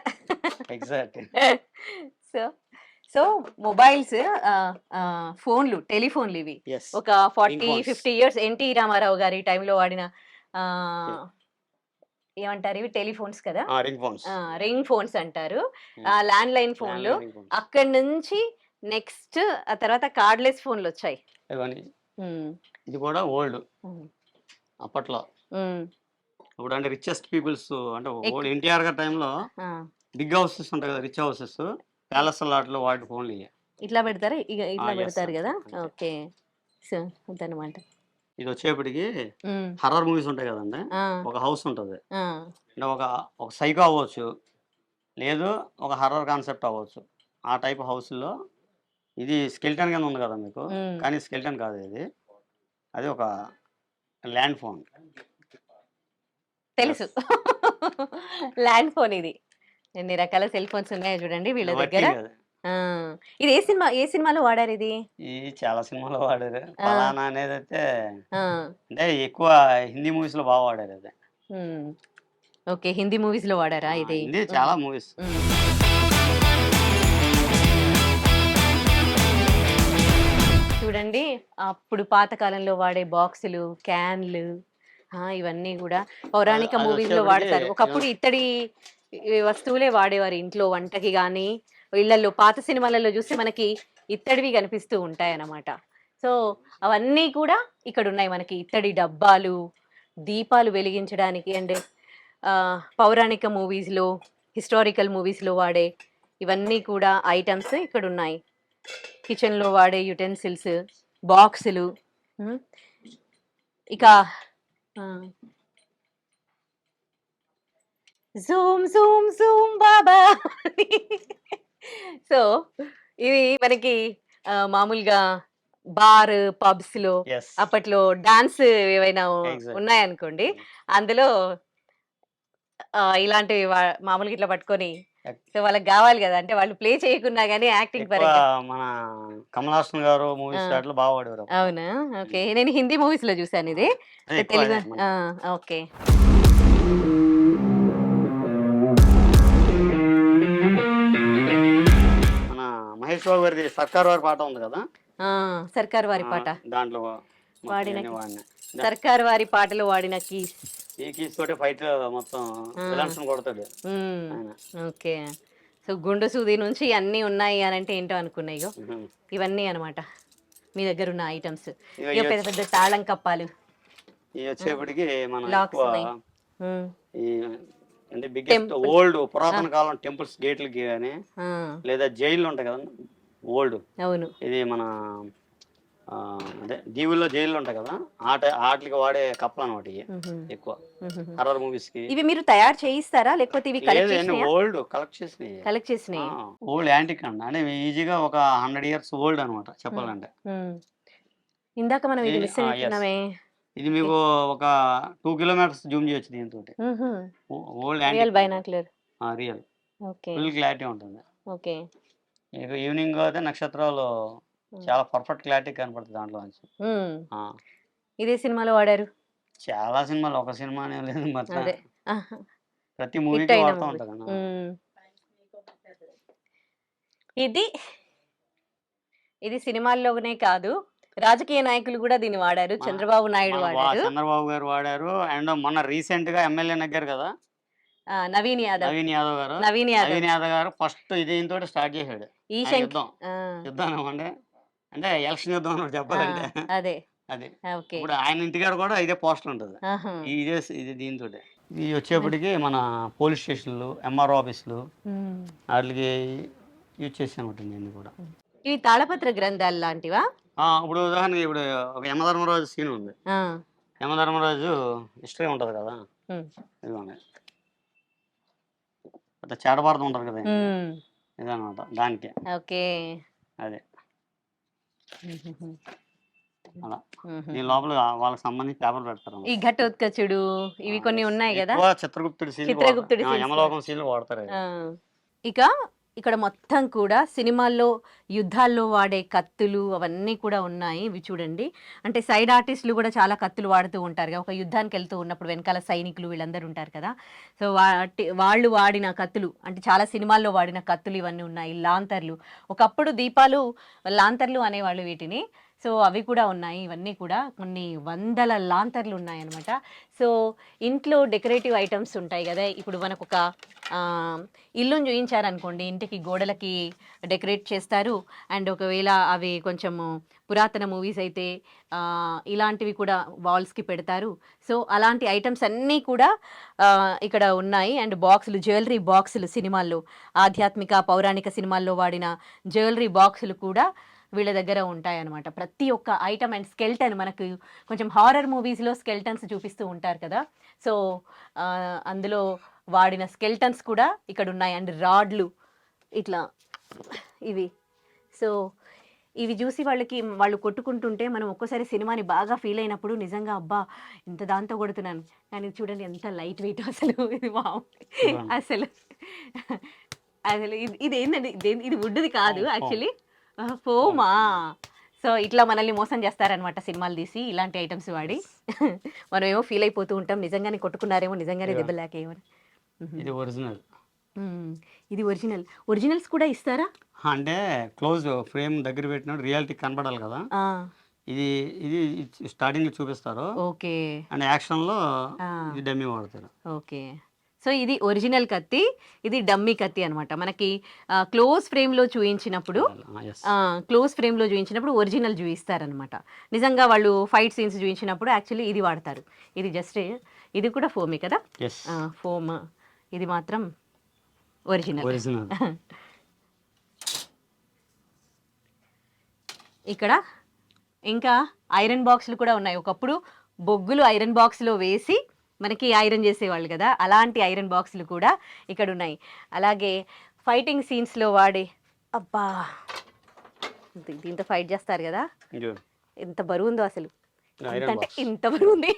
ఎగ్జాక్ట్. సో మొబైల్స్, ఫోన్లు, టెలిఫోన్లు ఇవి ఒక 40-50 years ఎన్టీ రామారావు గారి టైంలో వాడిన ఏమంటారు ఇవి, టెలిఫోన్స్ కదా, రింగ్ ఫోన్స్ అంటారు. ల్యాండ్ లైన్ ఫోన్లు. అక్కడి నుంచి నెక్స్ట్ ఆ తర్వాత కార్డ్లెస్ ఫోన్లు వచ్చాయి. ఇది కూడా ఓల్డ్ అప్పట్లో. ఇప్పుడు అంటే రిచెస్ట్ పీపుల్స్ అంటే ఓల్డ్ ఎన్టీఆర్ గారి టైంలో బిగ్ హౌసెస్ ఉంటాయి కదా, రిచ్ హౌసెస్, ప్యాలెస్ లాట్లో వాటి ఫోన్లు ఇట్లా పెడతారు, ఇట్లా పెడతారు కదా. ఓకే, సో అదనమాట. ఇది వచ్చేప్పటికి హర్రర్ మూవీస్ ఉంటాయి కదండి, ఒక హౌస్ ఉంటుంది అంటే ఒక సైకో అవ్వచ్చు, లేదు ఒక హర్రర్ కాన్సెప్ట్ అవ్వచ్చు. ఆ టైప్ హౌస్లో ఇది స్కెల్టన్ కింద ఉంది కదా మీకు, కానీ స్కెల్టన్ కాదు ఇది, అది ఒక ల్యాండ్ ఫోన్. తెలుసు, ల్యాండ్ ఫోన్. ఇది ఎన్ని రకాల సెల్ ఫోన్స్ ఉన్నాయో చూడండి వీళ్ళ దగ్గర. ఇది ఏ సినిమాలో వాడారు? ఇది చాలా సినిమాలో వాడారు. ఫలానా అనేది అయితే అంటే ఎక్కువ హిందీ మూవీస్ లో బాగా వాడారు అది. ఓకే, హిందీ మూవీస్ లో వాడారా ఇది? చాలా మూవీస్. చూడండి, అప్పుడు పాతకాలంలో వాడే బాక్సులు, క్యాన్లు, ఇవన్నీ కూడా పౌరాణిక మూవీస్ లో వాడతారు. ఒకప్పుడు ఇత్తడి వస్తువులే వాడేవారు ఇంట్లో వంటకి కానీ ఇళ్లలో. పాత సినిమాలలో చూస్తే మనకి ఇత్తడివి కనిపిస్తూ ఉంటాయి అన్నమాట. సో అవన్నీ కూడా ఇక్కడ ఉన్నాయి మనకి. ఇత్తడి డబ్బాలు, దీపాలు వెలిగించడానికి, అండ్ పౌరాణిక మూవీస్లో, హిస్టారికల్ మూవీస్లో వాడే ఇవన్నీ కూడా ఐటమ్స్ ఇక్కడ ఉన్నాయి. కిచెన్లో వాడే యుటెన్సిల్స్, బాక్సులు. ఇక జూమ్ జూమ్ జూమ్ బాబా. సో ఇవి మనకి మామూలుగా బార్ పబ్స్ లో ఎస్ అప్పట్లో డాన్స్ ఏవైనా Exactly. ఉన్నాయనుకోండి, అందులో ఇలాంటివి మామూలుగా ఇట్లా పట్టుకొని, సో వాళ్ళకి కావాలి కదా, అంటే వాళ్ళు ప్లే చేయకున్నా గానీ యాక్టింగ్ ఎక్కువ పరంగా. మన కమల్ హాసన్ గారు మూవీస్ ఆ. దాంట్లో బాగా వాడేవారు అప్పుడు. అవునా? ఓకే, నేను హిందీ మూవీస్ లో చూసాను ఇది. అదే ఎక్కువ తెలుగు. అదే మన- ఓకే. మన మహేష్ బాబు గారిది సర్కార్ వారి పాట ఉంది కదా, సర్కార్ వారి పాట దాంట్లో వాడిన మొత్తం వాడిన సర్కార్ వారి పాటలో వాడిన కీస్. ఈ కీస్ తోటి ఫైట్ మొత్తం విలన్స్ కొడతాడు ఆయన. ఓకే. సో గుండు సూది నుంచి అన్నీ ఉన్నాయి అని అంటే ఏంటో అనుకున్నాయి. ఇగో ఇవన్నీ అన్నమాట మీ దగ్గర ఉన్న ఐటమ్స్. ఇక పెద్ద పెద్ద తాళం కప్పాలు, ఇవి వచ్చేప్పటికి మనం లాక్స్ ఎక్కువ ఉన్నాయి. ఈ అంటే బిగ్గెస్ట్ ఓల్డ్ పురాతన కాలం టెంపుల్స్ గేట్లకి కానీ లేదా జైళ్ళు ఉంటాయి కదా ఓల్డ్, అవును. ఇది మన అదే దీవుల్లో జైళ్ళు ఉంటాయి కదా వాటికి వాడే కప్పలు అనమాట ఇవి ఎక్కువ హర్రర్ మూవీస్ కి. ఇవి మీరు తయారు చేయిస్తారా లేకపోతే ఇవి కలెక్ట్ ఓల్డ్ కలెక్ట్ చేసినాయి, కలెక్ట్ చేసినాయి? ఓల్డ్ యాంటిక్ అండి, అంటే ఈజీగా ఒక 100 years ఓల్డ్ అనమాట చెప్పాలంటే. ఇందాక మనం ఇది మిస్ yes. అవుతున్నామే. ఇది మీకు ఒక 2 kilometers జూమ్ చేయొచ్చు దీంతో. Old real antique binocular. Real okay. Full clarity ఉంటుంది. ఓకే. మీకు ఈవినింగ్ అయితే నక్షత్రాలు చాలా పర్ఫెక్ట్ క్లారిటీ కనపడుతుంది దాంట్లో నుంచి. ఇదే సినిమాలో వాడారు చాలా సినిమాలు, ఒక సినిమా అనే లేదు మరి అదే. ప్రతి హిట్ మూవీకి అయిన వాడుతూ movie. ఉంటారు కదా. ఇది సినిమాల్లోనే కాదు, రాజకీయ నాయకులు కూడా దీన్ని వాడారు. చంద్రబాబు నాయుడు వాడారు, చంద్రబాబు గారు వాడారు, అండ్ మొన్న రీసెంట్ గా ఎమ్మెల్యే నగ్గారు కదా నవీన్ యాదవ్. నవీన్ యాదవ్ గారు. నవీన్ యాదవ్. నవీన్ యాదవ్ గారు ఫస్ట్ దీంతో స్టార్ట్ చేశాడు ఈ ఆయన యుద్ధం. యుద్ధం అంటే ఎలక్షన్ యుద్ధం అన్నమాట చెప్పాలంటే. అదే. అది ఓకే. ఇప్పుడు ఆయన ఇంటికాడ కూడా ఇదే పోస్టర్ ఉంటుంది, ఇది దీంతో. ఇది వచ్చేప్పటికి మన పోలీస్ స్టేషన్లు, ఎంఆర్ఓ ఆఫీసులు వాటికి యూజ్ చేసి అనమాట నేను కూడా. ఇవి తాళపత్ర గ్రంథాలు లాంటివా? ఇప్పుడు ఉదాహరణకి ఇప్పుడు ఒక యమధర్మరాజు సీన్ ఉంది, యమధర్మరాజు హిస్టరీ ఉంటుంది కదా, ఇదిగోండి చేడబారదం ఉంటారు కదా, ఇదనమాట దానికి. ఓకే. అదే అలా దీని లోపల వాళ్ళకి సంబంధించి పేపర్ పెడతారు. ఈ ఘటోత్కచుడు ఇవి కొన్ని ఉన్నాయి కదా, చిత్రగుప్తుడి చిత్రగుప్తుడి సీల్, యమలోకం సీల్ వాడతారు. ఇక ఇక్కడ మొత్తం కూడా సినిమాల్లో యుద్ధాల్లో వాడే కత్తులు అవన్నీ కూడా ఉన్నాయి. ఇవి చూడండి, అంటే సైడ్ ఆర్టిస్టులు కూడా చాలా కత్తులు వాడుతూ ఉంటారు కదా, ఒక యుద్ధానికి వెళ్తూ ఉన్నప్పుడు వెనకాల సైనికులు వీళ్ళందరూ ఉంటారు కదా, సో వాళ్ళు వాడిన కత్తులు, అంటే చాలా సినిమాల్లో వాడిన కత్తులు ఇవన్నీ ఉన్నాయి. లాంతర్లు, ఒకప్పుడు దీపాలు లాంతర్లు అనేవాళ్ళు వీటిని, సో అవి కూడా ఉన్నాయి. ఇవన్నీ కూడా కొన్ని వందల లాంతర్లు ఉన్నాయన్నమాట. సో ఇంట్లో డెకరేటివ్ ఐటమ్స్ ఉంటాయి కదా, ఇప్పుడు మనకు ఒక ఇల్లును చూయించారనుకోండి, ఇంటికి గోడలకి డెకరేట్ చేస్తారు, అండ్ ఒకవేళ అవి కొంచెము పురాతన మూవీస్ అయితే ఇలాంటివి కూడా వాల్స్కి పెడతారు. సో అలాంటి ఐటమ్స్ అన్నీ కూడా ఇక్కడ ఉన్నాయి. అండ్ బాక్సులు, జ్యువెలరీ బాక్సులు, సినిమాల్లో ఆధ్యాత్మిక పౌరాణిక సినిమాల్లో వాడిన జ్యువెలరీ బాక్సులు కూడా వీళ్ళ దగ్గర ఉంటాయి అన్నమాట. ప్రతి ఒక్క ఐటమ్ అండ్ స్కెల్టన్, మనకు కొంచెం హారర్ మూవీస్లో స్కెల్టన్స్ చూపిస్తూ ఉంటారు కదా, సో అందులో వాడిన స్కెల్టన్స్ కూడా ఇక్కడ ఉన్నాయి. అండ్ రాడ్లు ఇట్లా ఇవి, సో ఇవి చూసి వాళ్ళు కొట్టుకుంటుంటే మనం ఒక్కోసారి సినిమాని బాగా ఫీల్ అయినప్పుడు నిజంగా అబ్బా ఇంత దాంతో కొడుతున్నాను, కానీ చూడండి ఎంత లైట్ వెయిట్ అసలు, ఇది అసలు ఇది ఏంటండి, ఇది వుడ్ది కాదు యాక్చువల్లీ, ఫోమా. సో ఇట్లా మనల్ని మోసం చేస్తారనమాట సినిమాలు తీసి ఇలాంటి ఐటమ్స్ వాడి. మనం ఏమో ఫీల్ అయిపోతూ ఉంటాం, నిజంగానే కొట్టుకున్నారేమో, నిజంగానే దెబ్బలాకేమో. ఇది ఒరిజినల్. ఇది ఒరిజినల్స్ కూడా ఇస్తారా? అంటే క్లోజ్ ఫ్రేమ్ దగ్గర పెట్టినప్పుడు రియాలిటీ కనబడాలి కదా, ఇది ఇది స్టార్టింగ్ లో చూపిస్తారు. ఓకే. అండ్ యాక్షన్ లో ఇది డమ్మీ వాడతారు. ఓకే. సో ఇది ఒరిజినల్ కత్తి, ఇది డమ్మీ కత్తి అనమాట. మనకి క్లోజ్ ఫ్రేమ్లో చూయించినప్పుడు ఒరిజినల్ చూయిస్తారనమాట. నిజంగా వాళ్ళు ఫైట్ సీన్స్ చూయించినప్పుడు యాక్చువల్లీ ఇది వాడతారు. ఇది జస్ట్, ఇది కూడా ఫోమే కదా, ఫోమ్. ఇది మాత్రం ఒరిజినల్. ఇక్కడ ఇంకా ఐరన్ బాక్సులు కూడా ఉన్నాయి. ఒకప్పుడు బొగ్గులు ఐరన్ బాక్స్లో వేసి మనకి ఐరన్ చేసేవాళ్ళు కదా, అలాంటి ఐరన్ బాక్సులు కూడా ఇక్కడ ఉన్నాయి. అలాగే ఫైటింగ్ సీన్స్లో వాడే, అబ్బా దీంతో ఫైట్ చేస్తారు కదా, చూడు ఎంత బరువు ఉందో అసలు, ఐరన్ అంటే బాక్స్, ఇంత బరువు ఉంది.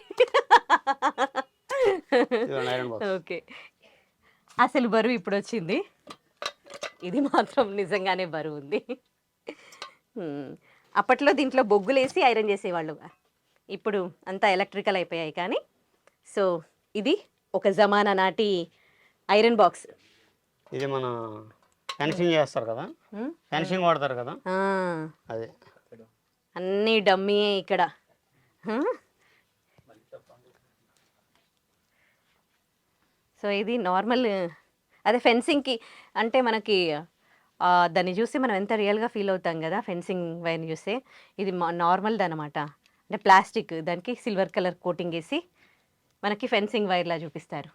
ఇదిగోండి ఐరన్ బాక్స్. ఓకే, అసలు బరువు ఇప్పుడు వచ్చింది, ఇది మాత్రం నిజంగానే బరువు ఉంది. అప్పట్లో దీంట్లో బొగ్గులేసి ఐరన్ చేసేవాళ్ళు, ఇప్పుడు అంతా ఎలక్ట్రికల్ అయిపోయాయి. కానీ సో ఇది ఒక జమానా నాటి ఐరన్ బాక్స్. ఇది మన ఫెన్సింగ్ చేస్తారు కదా, ఫెన్సింగ్ వాడతారు కదా, అదే అన్నీ డమ్మీయే ఇక్కడ. సో ఇది నార్మల్, అదే ఫెన్సింగ్కి అంటే మనకి దాన్ని చూసి మనం ఎంత రియల్గా ఫీల్ అవుతాం కదా, ఫెన్సింగ్ వైర్ని చూస్తే. ఇది నార్మల్ది అనమాట, అంటే ప్లాస్టిక్, దానికి సిల్వర్ కలర్ కోటింగ్ వేసి మనకి ఫెన్సింగ్ వైర్లా చూపిస్తారు.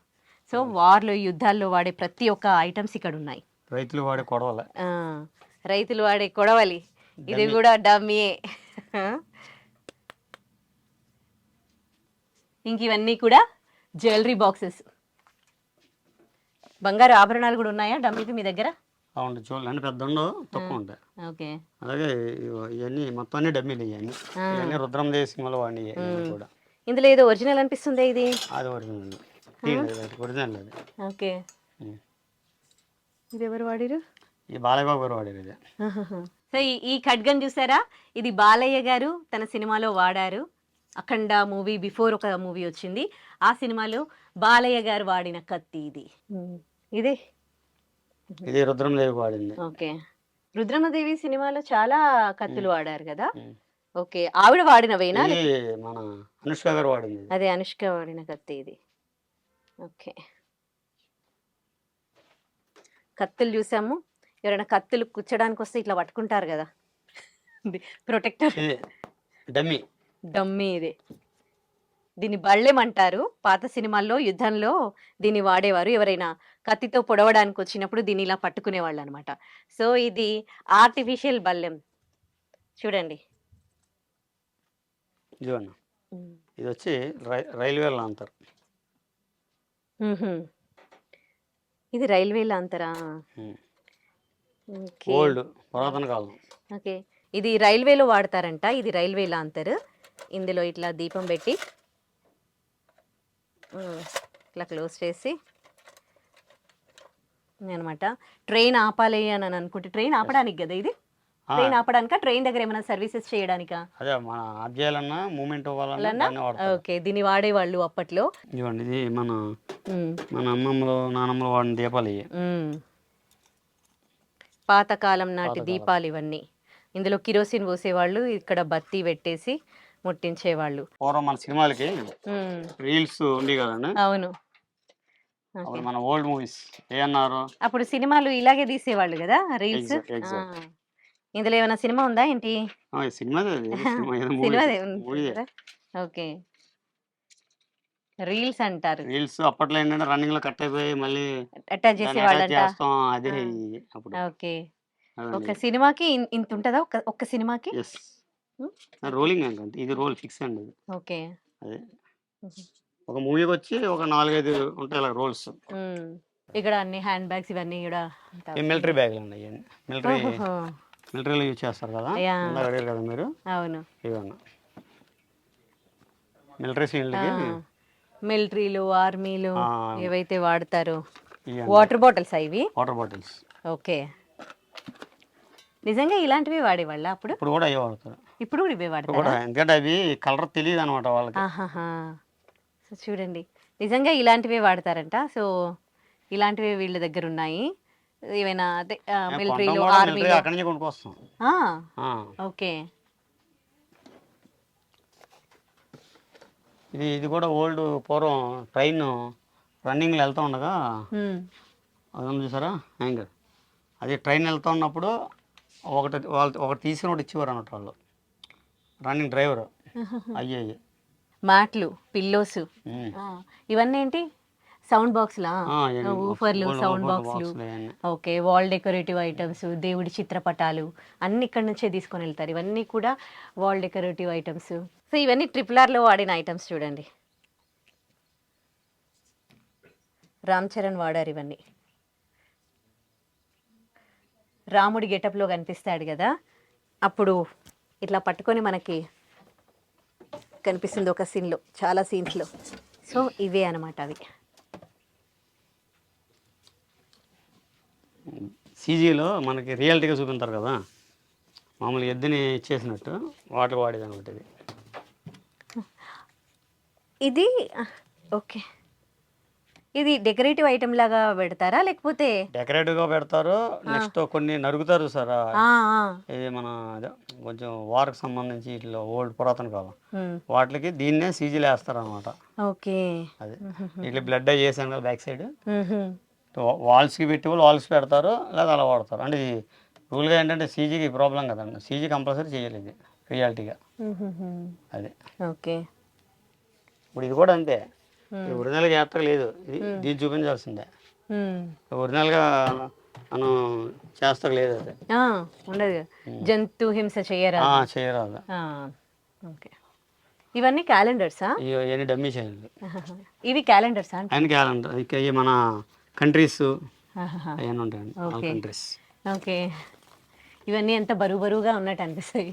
సో వార్లో, యుద్ధాల్లో వాడే ప్రతి ఒక్క ఐటమ్స్ ఇక్కడ ఉన్నాయి. రైతులు వాడే కొడవల, రైతులు వాడే కొడవలి, ఇది కూడా డమ్మీయే. ఇంక ఇవన్నీ కూడా జ్యువెలరీ బాక్సెస్. బంగారు ఆభరణాలు కూడా ఉన్నాయా డమ్మీకి మీ దగ్గర? అవును, చూడండి అంటే పెద్ద ఉండవు, తక్కువ ఉంటాయి. ఓకే, అలాగే ఇవన్నీ మొత్తం అన్ని డమ్మీలు, ఇవన్నీ రుద్రం దేవి సినిమాలో వాడిని కూడా. ఇందులో ఏదో ఒరిజినల్ అనిపిస్తుంది, ఇది అది ఒరిజినల్, ఒరిజినల్ అది. ఓకే, ఇది ఎవరు వాడిరు? ఈ బాలయ్య బాబు గారు వాడారు ఇది. సో ఈ ఖడ్గం చూసారా, ఇది బాలయ్య గారు తన సినిమాలో వాడారు. అఖండ మూవీ బిఫోర్ ఒక మూవీ వచ్చింది, ఆ సినిమాలో బాలయ్య గారు వాడిన కత్తి ఇది. ఇదే ఇది రుద్రందేవి వాడింది. ఓకే, రుద్రమదేవి సినిమాలో చాలా కత్తులు వాడారు కదా. ఓకే, ఆవిడ వాడినవేనా? మన అనుష్క గారు వాడింది. అదే అనుష్క వాడిన కత్తి ఇది. ఓకే, కత్తులు చూసాము. ఎవరైనా కత్తులు కుచ్చడానికి వస్తే ఇట్లా పట్టుకుంటారు కదా, ప్రొటెక్టర్. డమ్మీ, డమ్మీ ఇది. దీన్ని బళ్ళెం అంటారు. పాత సినిమాల్లో యుద్ధంలో దీన్ని వాడేవారు. ఎవరైనా కత్తితో పొడవడానికి వచ్చినప్పుడు దీన్ని ఇలా పట్టుకునేవాళ్ళు అనమాట. సో ఇది ఆర్టిఫిషియల్ బళ్ళెం చూడండి. ఇది వచ్చి రైల్వేలో అంటారు. ఇది రైల్వేలో అంటారా? ఓల్డ్ పురాతన కాలం. ఓకే, ఇది రైల్వేలో వాడతారంట. ఇది రైల్వేలో అంటారు. ఇందులో ఇట్లా దీపం పెట్టి ఇట్లా క్లోజ్ చేసి అనమాట. ట్రైన్ ఆపాలి అని అనుకుంటే, ట్రైన్ ఆపడానికి కదా ఇది? ట్రైన్ ఆపడానికా, ట్రైన్ దగ్గర ఏమైనా సర్వీసెస్ చేయడానికా? అదే మన ఆఫ్ చేయాలన్నా, మూమెంట్ అవ్వాలన్నా. ఓకే, దీన్ని వాడేవాళ్ళు అప్పట్లో. ఇవ్వండి, ఇది మన అమ్మమ్మలు నానమ్మలు వాడిన దీపాలు ఇవి. పాతకాలం నాటి దీపాలు ఇవన్నీ. ఇందులో కిరోసిన్ పోసేవాళ్ళు, ఇక్కడ బత్తి పెట్టేసి ముట్టించేవాళ్ళు. పూర్వం మన సినిమాలకి రీల్స్ ఉండి కదండి. అవును, మన ఓల్డ్ మూవీస్ ఏమన్నారు, అప్పుడు సినిమాలు ఇలాగే తీసేవాళ్ళు కదా, రీల్స్. ఇందులో ఏమైనా సినిమా ఉందా ఏంటి? ఓకే, రీల్స్ అంటారు. రీల్స్ అప్పట్లో ఏంటంటే రన్నింగ్ లో కట్ అయిపోయి మళ్ళీ అటాచ్ చేసేవాళ్ళంట. అదే అప్పుడు. ఓకే, ఒక సినిమాకి ఇంత ఉంటుందా? ఒక్క సినిమాకి రోలింగ్ అంటే ఇది రోల్ ఫిక్స్ అండి. ఓకే, అదే ఒక మూవీకి వచ్చి ఒక 4-5 ఉంటాయి అలా రోల్స్. ఇక్కడ అన్ని హ్యాండ్ బ్యాగ్స్ ఇవన్నీ కూడా మిలిటరీ బ్యాగులు అండి. మిలిటరీలో యూజ్ చేస్తారు కదా, అడిగారు కదా మీరు. అవును, ఇవన్నీ మిలిటరీ సీన్లకి, మిలిటరీలు ఆర్మీలు ఏవైతే వాడతారో. వాటర్ బాటిల్స్ ఇవి? Water bottles. ఓకే, నిజంగా ఇలాంటివి వాడేవాళ్ళ అప్పుడు? ఇప్పుడు కూడా అవి వాడతారు. ఇప్పుడు కూడా ఇవే వాడతారు, ఎందుకంటే అవి కలర్ తెలియదు అనమాట వాళ్ళకి. సో చూడండి, నిజంగా ఇలాంటివే వాడతారంట. సో ఇలాంటివి వీళ్ళ దగ్గర ఉన్నాయి. ఏమైనా అదే మిలిటరీలో ఆర్మీలో అక్కడి నుంచి కొనుక్కొస్తాం. ఓకే, ఇది కూడా ఓల్డ్ పూర్వం ట్రైన్ రన్నింగ్లో వెళ్తూ ఉండగా అది చూసారా హ్యాంగర్, అది ట్రైన్ వెళ్తూ ఉన్నప్పుడు ఒకటి తీసుకుని ఒకటి ఇచ్చేవారు అన్నట్టు వాళ్ళు, రన్నింగ్ డ్రైవర్. అయ్యే మ్యాట్లు, పిల్లోస్, ఇవన్నీ ఏంటి? సౌండ్ బాక్స్లా? ఊఫర్లు, సౌండ్ బాక్స్లు. ఓకే, వాల్ డెకరేటివ్ ఐటమ్స్, దేవుడి చిత్రపటాలు అన్ని ఇక్కడ నుంచే తీసుకొని వెళ్తారు. ఇవన్నీ కూడా వాల్ డెకరేటివ్ ఐటమ్స్. సో ఇవన్నీ RRRలో వాడిన ఐటమ్స్ చూడండి. రామ్ చరణ్ వాడారు ఇవన్నీ. రాముడి గెటప్లో కనిపిస్తాడు కదా, అప్పుడు ఇట్లా పట్టుకొని మనకి కనిపిస్తుంది ఒక సీన్లో, చాలా సీన్స్లో. సో ఇవే అనమాట అవి. సీజీలో మనకి రియాలిటీగా చూపింటారు కదా, మామూలు ఎద్దుని ఇచ్చేసినట్టు వాటర్ వాడేది అనమాట ఇది. ఇది ఓకే, ఇది డెకరేటివ్ ఐటమ్ లాగా పెడతారా లేకపోతే? డెకరేటివ్గా పెడతారు. నెక్స్ట్ కొన్ని నరుగుతారు సార్. ఆ, ఆ. ఇది మన అదే కొంచెం వార్కి సంబంధించి ఇట్లా ఓల్డ్ పురాతన కాలం మ్మ్. వాటికి దీన్నే సీజీలు వేస్తారు అనమాట. ఓకే. అదే ఇట్లా బ్లడ్ అయి చేసాను కదా బ్యాక్ సైడ్, మ్మ్హ్మ్. వాల్స్కి పెట్టి వాళ్ళు వాల్స్కి పెడతారు, లేదా అలా వాడతారు. అంటే ఇది రూల్గా ఏంటంటే సీజీకి ప్రాబ్లం కదండి, సీజీ కంపల్సరీ చేయాలి ఇది రియాలిటీగా. మ్మ్హ్మ్. అదే ఓకే. ఇప్పుడు ఇది కూడా అంతే, ఒరిజినల్గా చేస్తారు లేదు, ఇది దీన్ని చూపించాల్సిందే. మ్మ్. ఒరిజినల్గా మనం చేస్తారు లేదు అది ఆ, ఉండదు. జంతు హింస చేయరా? చేయరాదు. ఓకే. ఇవన్నీ క్యాలెండర్సా? ఇవన్నీ డమ్మీ చేయాలి. ఇవి క్యాలెండర్సా? అండ్ క్యాలెండర్ ఇక మన కంట్రీస్ ఆహాహా. అవన్నీ ఉంటాయండి, ఆల్ ఓకే. కంట్రీస్. ఓకే. ఇవన్నీ ఎంత బరువుగా ఉన్నట్టు అనిపిస్తాయి.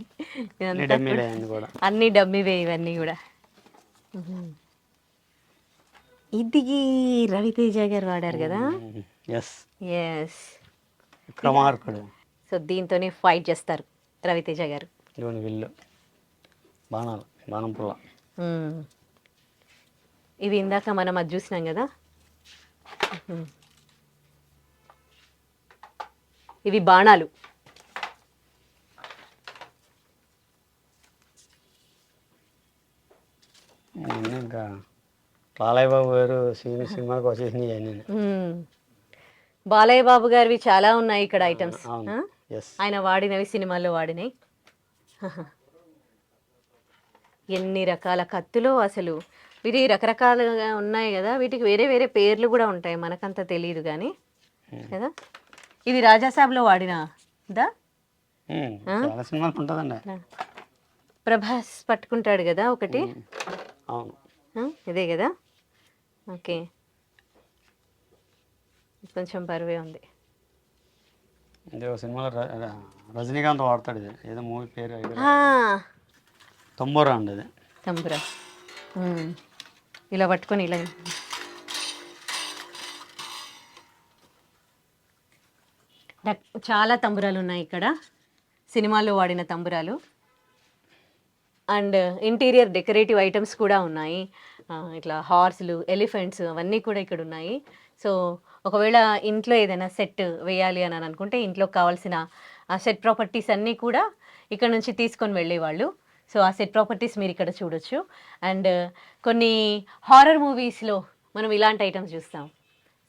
ఇదంతా డమ్మీలే అన్నీ కూడా. అన్ని డమ్మివే ఇవన్నీ కూడా. ఇది రవితేజ గారు వాడారు కదా. Yes, yes. విక్రమార్కుడు. సో దీంతోనే ఫైట్ చేస్తారు రవితేజ గారు. ఇవన్నీ విల్లు, బాణాలు, బాణం పుల్ల. మ్మ్. ఇవి ఇందాక మనం అది చూసినాం కదా. ఇవి బాణాలు. ఇవన్నీ ఇంకా బాలయ్య బాబు గారు సినిమాకి వచ్చేసినాయి అన్నీ. బాలయ్య బాబు గారివి చాలా ఉన్నాయి ఇక్కడ ఐటమ్స్. అవును. ఎస్. ఆయన వాడినవి సినిమాల్లో వాడినాయి. ఎన్ని రకాల కత్తులు అసలు. వీటి రకరకాలుగా ఉన్నాయి కదా, వీటికి వేరే వేరే పేర్లు కూడా ఉంటాయి, మనకంత తెలియదు కానీ కదా. ఇది రాజాసాబ్లో వాడిన దా చాలా సినిమాలు ఉంటుందండి. ప్రభాస్ పట్టుకుంటాడు కదా ఒకటి. అవును. ఇదే కదా. ఓకే. కొంచెం బరువే ఉంది. ఇది ఒక సినిమాలో రజనీకాంత్ వాడతాడు, ఇది ఏదో మూవీ పేరు తొంబూరా అండి. ఇది తంబురా. ఇలా పట్టుకొని ఇలా. చాలా తంబురాలు ఉన్నాయి ఇక్కడ, సినిమాల్లో వాడిన తంబురాలు. అండ్ ఇంటీరియర్ డెకరేటివ్ ఐటమ్స్ కూడా ఉన్నాయి. ఇట్లా హార్స్లు, ఎలిఫెంట్స్ అవన్నీ కూడా ఇక్కడ ఉన్నాయి. సో ఒకవేళ ఇంట్లో ఏదైనా సెట్ వేయాలి అని అనుకుంటే ఇంట్లోకి కావాల్సిన ఆ సెట్ ప్రాపర్టీస్ అన్నీ కూడా ఇక్కడ నుంచి తీసుకొని వెళ్ళేవాళ్ళు. సో ఆ సెట్ ప్రాపర్టీస్ మీరు ఇక్కడ చూడొచ్చు. అండ్ కొన్ని హారర్ మూవీస్లో మనం ఇలాంటి ఐటమ్స్ చూస్తాం.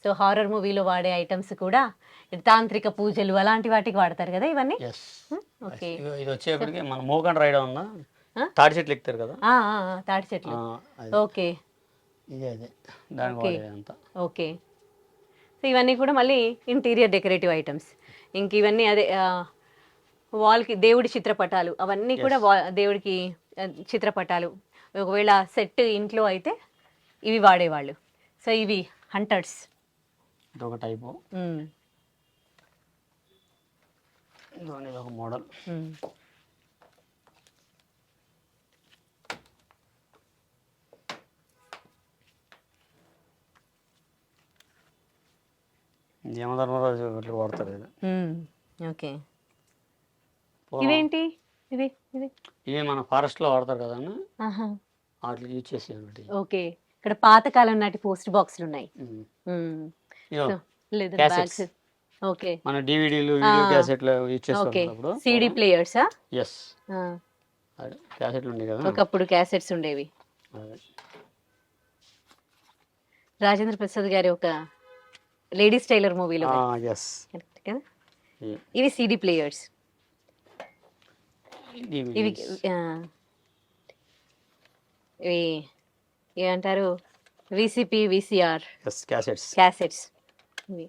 సో హారర్ మూవీలో వాడే ఐటమ్స్ కూడా తాంత్రిక పూజలు అలాంటి వాటికి వాడతారు కదా ఇవన్నీ. ఓకే. ఇది వచ్చేప్పటికి మన మోకండ్ రైడ్ ఉందా, తాడి చెట్లు ఎక్కుతారు కదా, తాటి చెట్లు. ఓకే. ఇదే అదే దానికి వాడేదంతా. ఓకే. సో ఇవన్నీ కూడా మళ్ళీ ఇంటీరియర్ డెకరేటివ్ ఐటమ్స్. ఇంక ఇవన్నీ అదే వాల్కి దేవుడి చిత్రపటాలు, అవన్నీ కూడా దేవుడికి చిత్రపటాలు. ఒకవేళ సెట్ ఇంట్లో అయితే ఇవి వాడేవాళ్ళు. సో ఇవి హంటర్స్. ఇది ఒక టైపు, ఇది ఒక మోడల్. యమధర్మరాజు ఇట్లా వాడతారు ఇది. ఓకే. ఇవేంటి? ఇవి ఇవి ఇవి మన ఫారెస్ట్లో వాడతారు కదండి, వాటికి యూజ్ చేసేది. ఓకే. ఇక్కడ పాతకాలం నాటి పోస్ట్ బాక్సులు ఉన్నాయి. ఓకే. మన డివిడీలు, వీడియో క్యాసెట్లు యూజ్ చేస్తారు. సిడి ప్లేయర్సా? ఎస్, క్యాసెట్లు ఉండేవి కదా ఒకప్పుడు, క్యాసెట్స్ ఉండేవి. రాజేంద్ర ప్రసాద్ గారి ఒక లేడీస్ టైలర్ మూవీలో. ఇవి సిడి ప్లేయర్స్. ఇవి ఇవి ఏమంటారు, విసిపి, విసిఆర్ క్యాసెట్స్. ఇవి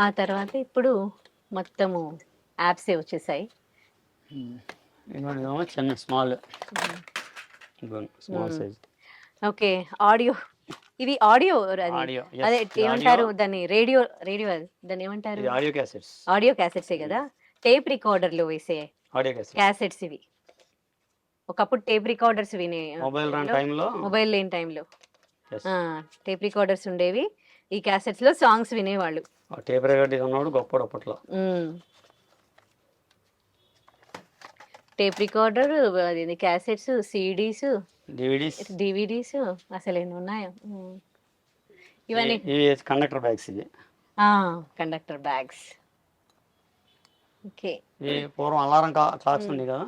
ఆ తర్వాత ఇప్పుడు మొత్తము యాప్సే వచ్చేసాయి. చిన్న small small size okay. Audio ఇవి ఆడియో అది ఆడియో. అదే ఇది ఏమంటారు ఆడియో. దాన్ని? రేడియో రేడియో దాన్ని ఏమంటారు? ఇది ఆడియో క్యాసెట్స్. ఆడియో క్యాసెట్సే కదా! టేప్ రికార్డర్‌లో వేసే ఆడియో క్యాసెట్స్. క్యాసెట్స్ ఇవి. ఒకప్పుడు టేప్ రికార్డర్స్ వినే మొబైల్ రాని టైంలో. మొబైల్ లేని టైంలో టేప్ రికార్డర్స్ ఉండేవి. ఈ క్యాసెట్స్‌లో సాంగ్స్ వినేవాళ్ళు. టేప్ రికార్డర్ ఉన్నవాడు గొప్పడు అప్పట్లో. టేప్ రికార్డర్, అది క్యాసెట్స్, సీడీస్, డివిడీస్. అసలు ఎన్ని ఉన్నాయో. ఇవన్నీ ఇవి కండక్టర్ బ్యాగ్స్. ఇది కండక్టర్ బ్యాగ్స్. ఓకే. ఈ పూర్వం అలారం క్లాక్స్ ఉంది కదా,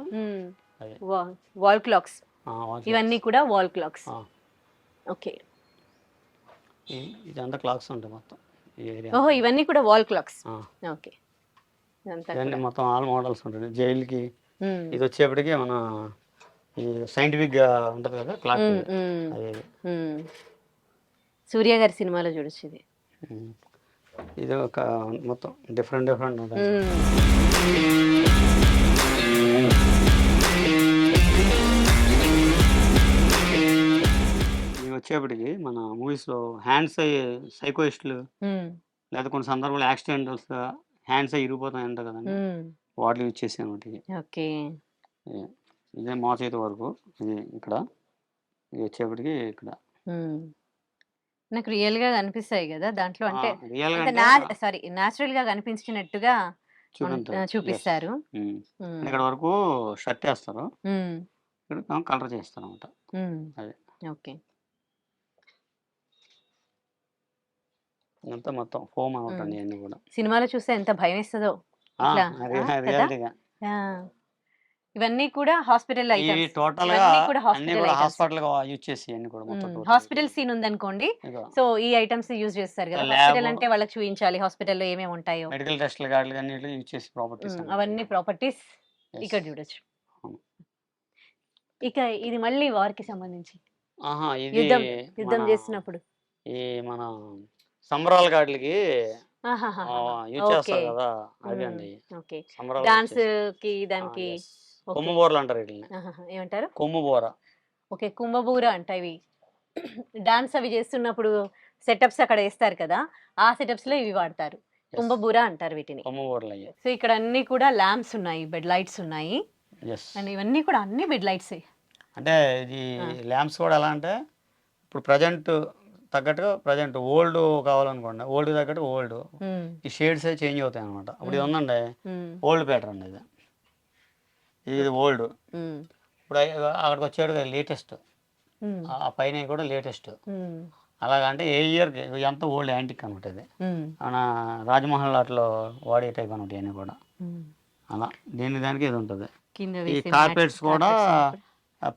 అదే. Wall clocks. watch ఇవన్నీ కూడా వాల్ క్లాక్స్. ఆ. ఓకే. ఇదంతా క్లాక్స్ ఉంటాయి మొత్తం ఈ ఏరియా. ఓహో, ఇవన్నీ కూడా వాల్ క్లాక్స్. ఓకే. ఇవన్నీ మొత్తం ఆల్ మోడల్స్ ఉంటాయి. జైలుకి ఇది వచ్చేప్పటికి మన ఈ సైంటిఫిక్ గా ఉంటది కదా క్లాక్. అదే సూర్య గారి సినిమాలో చూడొచ్చు ఇది. ఇది ఒక మొత్తం డిఫరెంట్ ఉంటాయి. ఇవి వచ్చేప్పటికి మన మూవీస్ లో హ్యాండ్స్ అయ్యే సైకోయిస్టులు లేదా కొన్ని సందర్భాలు యాక్సిడెంటల్స్ గా హ్యాండ్స్ అయ్యి ఇరిగిపోతాయి అంట కదండి, వాటిని యూజ్ చేసే అనమాట. ఇది ఓకే. ఇదే మోచేతి వరకు. ఇది ఇక్కడ ఇది వచ్చేప్పటికి ఇక్కడ నాకు రియల్ గా కనిపిస్తాయి కదా దాంట్లో, అంటే రియల్ సారీ న్యాచురల్ గా కనిపించినట్టుగా చూపిస్తారు. ఇక్కడ వరకు షర్ట్ వేస్తారు, ఇక్కడ కలర్ చేస్తారు అనమాట. అదే. ఓకే. అంతా మొత్తం ఫోమ్ అనమాట అండి అన్ని కూడా. సినిమాలో చూస్తే ఎంత భయం వేస్తుందో. ఇట్లా, రియాలిటీగా ఇవన్నీ కూడా హాస్పిటల్ ఇవి ఐటమ్స్. టోటల్ గా ఇవన్నీ కూడా అన్ని కూడా హాస్పిటల్ గా యూజ్ చేసి అన్ని కూడా మొత్తం total. హాస్పిటల్ సీన్ ఉందనుకోండి, ఇదిగో సో ఈ ఐటమ్స్ యూజ్ చేస్తారు కదా. Lab. హాస్పిటల్ అంటే వాళ్ళకి చూపించాలి హాస్పిటల్లో ఏమేమి ఉంటాయో. మెడికల్ టెస్ట్లు గార్డులు అన్ని యూజ్ చేసి ప్రాపర్టీస్ అవన్నీ ప్రాపర్టీస్ ఇక్కడ చూడొచ్చు. అవును. ఇక ఇది మళ్ళీ వార్కి సంబంధించి ఇది యుద్ధం మన చేసినప్పుడు ఈ మన సంబరాల గార్డులకి ఆహాహా. Use okay. చేస్తారు కదా, అవి అండి ఓకే. సంబరాలు డాన్స్ కి దానికి ఓకే. కొమ్ము బోర్లు అంటారు వీటిని. ఏమంటారు? కొమ్ము బోర. ఓకే, కుంభబూర అంట ఇవి. డాన్స్ అవి చేస్తున్నప్పుడు సెటప్స్ అక్కడ వేస్తారు కదా, ఆ సెటప్స్ లో ఇవి వాడతారు. కుంభబూర అంటారు వీటిని. కొమ్ము బోర్లు అయ్యాయి. సో ఇక్కడ అన్ని కూడా ల్యాంప్స్ ఉన్నాయి, బెడ్ లైట్స్ ఉన్నాయి, అండ్ ఇవన్నీ కూడా అన్ని బెడ్ లైట్స్. అంటే ఇది ల్యాంప్స్ కూడా ఎలా అంటే ఇప్పుడు ప్రజెంట్ తగ్గట్టుగా ప్రజెంట్ ఓల్డ్ కావాలనుకోండి, ఓల్డ్ తగ్గట్టు ఓల్డ్ ఈ షేడ్స్ చేంజ్ అవుతాయి అనమాట. ఇప్పుడు ఇది ఉందండి ఓల్డ్ ప్యాటర్న్, ఇది ఓల్డ్. ఇప్పుడు అక్కడికి వచ్చాడు లేటెస్ట్, ఆ పైన కూడా లేటెస్ట్. అలాగంటే ఏ ఇయర్కి ఎంత ఓల్డ్ యాంటిక్ అనమాట. ఇది మన రాజమహల్ ఆటలో వాడే టైప్ అనమాట ఇవన్నీ కూడా. అలా దానికి ఇది ఉంటుంది. ఈ కార్పెట్స్ కూడా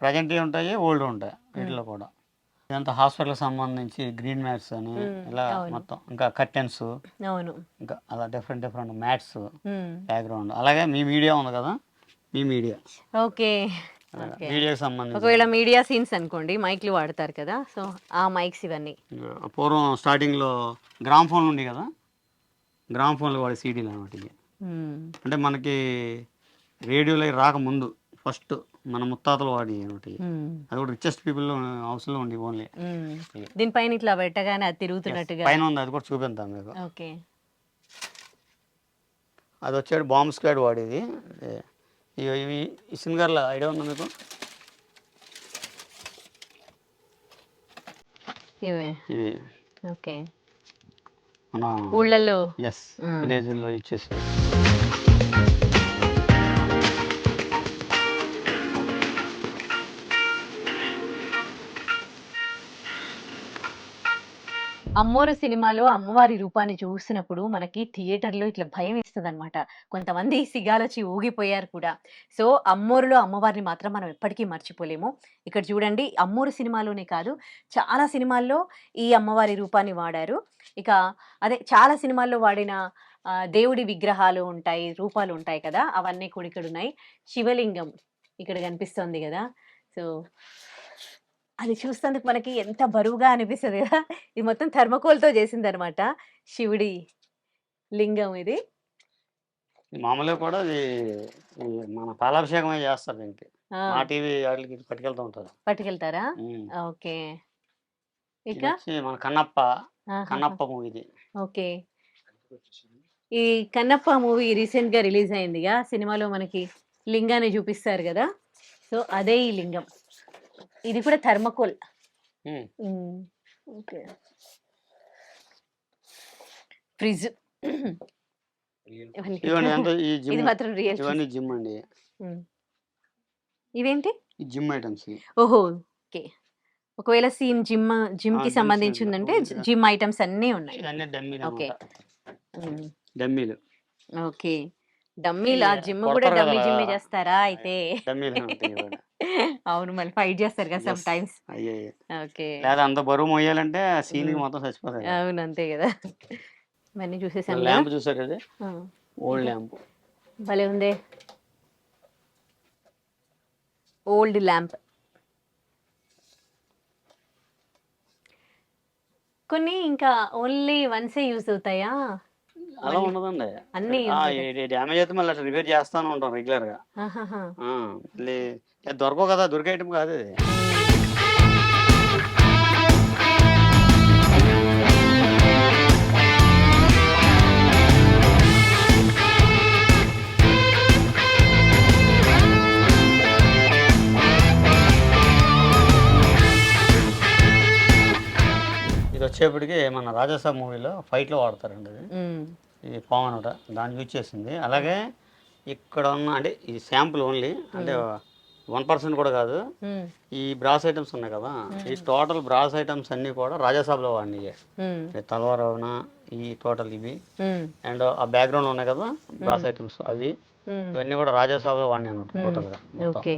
ప్రజెంట్ ఉంటాయి, ఓల్డ్ ఉంటాయి వీటిలో కూడా. ఇదంతా హాస్పిటల్ సంబంధించి గ్రీన్ మ్యాట్స్ అని ఇలా మొత్తం, ఇంకా కర్టెన్స్, ఇంకా అలా డిఫరెంట్ మ్యాట్స్ బ్యాక్గ్రౌండ్. అలాగే మీ మీడియా ఉంది కదా, మీ మీడియా. ఓకే. మీడియాకి సంబంధించి ఒకవేళ మీడియా సీన్స్ అనుకోండి, మైక్లు వాడతారు కదా, సో ఆ మైక్స్ ఇవన్నీ. పూర్వం స్టార్టింగ్లో గ్రామ్ ఫోన్లు ఉండి కదా, గ్రామ్ ఫోన్లు వాడే సీడీలు అనమాట ఇవి. అంటే మనకి రేడియోలో రాకముందు ఫస్ట్ మన ముత్తాతలు వాడి అనమాట. అది కూడా రిచెస్ట్ పీపుల్ హౌస్లో ఉండి ఓన్లీ. దీనిపైన ఇట్లా పెట్టగానే అది తిరుగుతున్నట్టుగా పైన ఉంది, అది కూడా చూపిద్దాం మీకు. ఓకే. అది వచ్చాడు బాంబ్ స్క్వాడ్ వాడేది. ఇవి ఈ సింగర్ల ఐడియా ఉందా మీకు? ఇవి ఓకే. మన ఊళ్ళల్లో విలేజ్లో ఇచ్చేసారు. అమ్మోరు సినిమాలో అమ్మవారి రూపాన్ని చూసినప్పుడు మనకి థియేటర్లో ఇట్లా భయం వేస్తుంది అనమాట. కొంతమంది సిగాలొచ్చి ఊగిపోయారు కూడా. సో అమ్మోరులో అమ్మవారిని మాత్రం మనం ఎప్పటికీ మర్చిపోలేము. ఇక్కడ చూడండి, అమ్మోరు సినిమాలోనే కాదు చాలా సినిమాల్లో ఈ అమ్మవారి రూపాన్ని వాడారు. ఇక అదే చాలా సినిమాల్లో వాడిన దేవుడి విగ్రహాలు ఉంటాయి, రూపాలు ఉంటాయి కదా, అవన్నీ కూడా ఇక్కడ ఉన్నాయి. శివలింగం ఇక్కడ కనిపిస్తుంది కదా, సో అది చూస్తేందుకు మనకి ఎంత బరువుగా అనిపిస్తుంది కదా. ఇది మొత్తం థర్మకోల్తో చేసింది అనమాట, శివుడి లింగం ఇది. మామూలుగా కూడా అది మన పాలాభిషేకం చేస్తారు దీనికి. మా టీవీ వాటికి పట్టుకెళ్తూ ఉంటారు. పట్టుకెళ్తారా? ఉమ్. ఓకే. ఇది ఇక వచ్చి మన కన్నప్ప ఆహాహా. మూవీ ఇది. ఓకే. ఈ కన్నప్ప మూవీ రీసెంట్ గా రిలీజ్ అయిందిగా. సినిమాలో మనకి లింగాన్ని చూపిస్తారు కదా, సో అదే ఈ లింగం. ఇది కూడా థర్మకోల్. ఉమ్. ఓకే. ఫ్రిడ్జ్. ఇవన్నీ ఎంత ఈ ఇది జిమ్, మాత్రం రియల్. ఇవన్నీ జిమ్ అండి. ఇవేంటి? ఈ జిమ్ ఐటమ్స్. ఓహో, ఓకే. ఒకవేళ సీన్ జిమ్ కి జిమ్ సంబంధించి ఉందంటే జిమ్ ఐటమ్స్ అన్నీ ఉన్నాయి. ఇవన్నీ డమ్మీలు ఓకే. అన్నమాట. డమ్మీలు. ఓకే. డమ్మీలా? జిమ్ కూడా కొడతారు డమ్మీ కదా, జిమ్మే చేస్తారా అయితే? డమ్మీలు ఉంటాయి ఇవాళ. అవును, మళ్ళీ ఫైట్ చేస్తారు కదా సమ్ టైమ్స్. అయ్యే ఓకే. లేదా అంత బరువు మోయాలంటే సీన్ మొత్తం చచ్చిపోతాయి. అవును, అంతే కదా. ఇవన్నీ చూసేసాను కదా. ల్యాంప్ చూసారు అది, ఆ, ఓల్డ్ ల్యాంప్. భలే ఉంది. Old lamp. కొన్ని ఇంకా ఓన్లీ వన్సే యూజ్ అవుతాయా? అలా ఉండదండి, అన్నీ డ్యామేజ్ అయితే మళ్ళీ రిపేర్ చేస్తానే ఉంటాం రెగ్యులర్ గా. ఆహాహా. మళ్ళీ దొరకవు కదా, దొరికే ఐటమ్ కాదు అది. ఇది వచ్చేప్పటికి మన రాజాసాబ్ మూవీలో ఫైట్లో వాడతారండి అది. ఈ పాము అనమాట, దాన్ని యూజ్ చేసింది. అలాగే ఇక్కడ ఉన్న అంటే ఈ శాంపుల్ ఓన్లీ, అంటే 1% కూడా కాదు. ఈ బ్రాస్ ఐటమ్స్ ఉన్నాయి కదా, ఈ టోటల్ బ్రాస్ ఐటమ్స్ అన్నీ కూడా రాజాసాబ్లో వాడినాయి. తలవార్ అవున ఈ టోటల్ ఇవి, అండ్ ఆ బ్యాక్గ్రౌండ్ ఉన్నాయి కదా బ్రాస్ ఐటమ్స్, అవి ఇవన్నీ కూడా రాజాసాబ్లో వాడినాయి అనమాట టోటల్గా. ఓకే.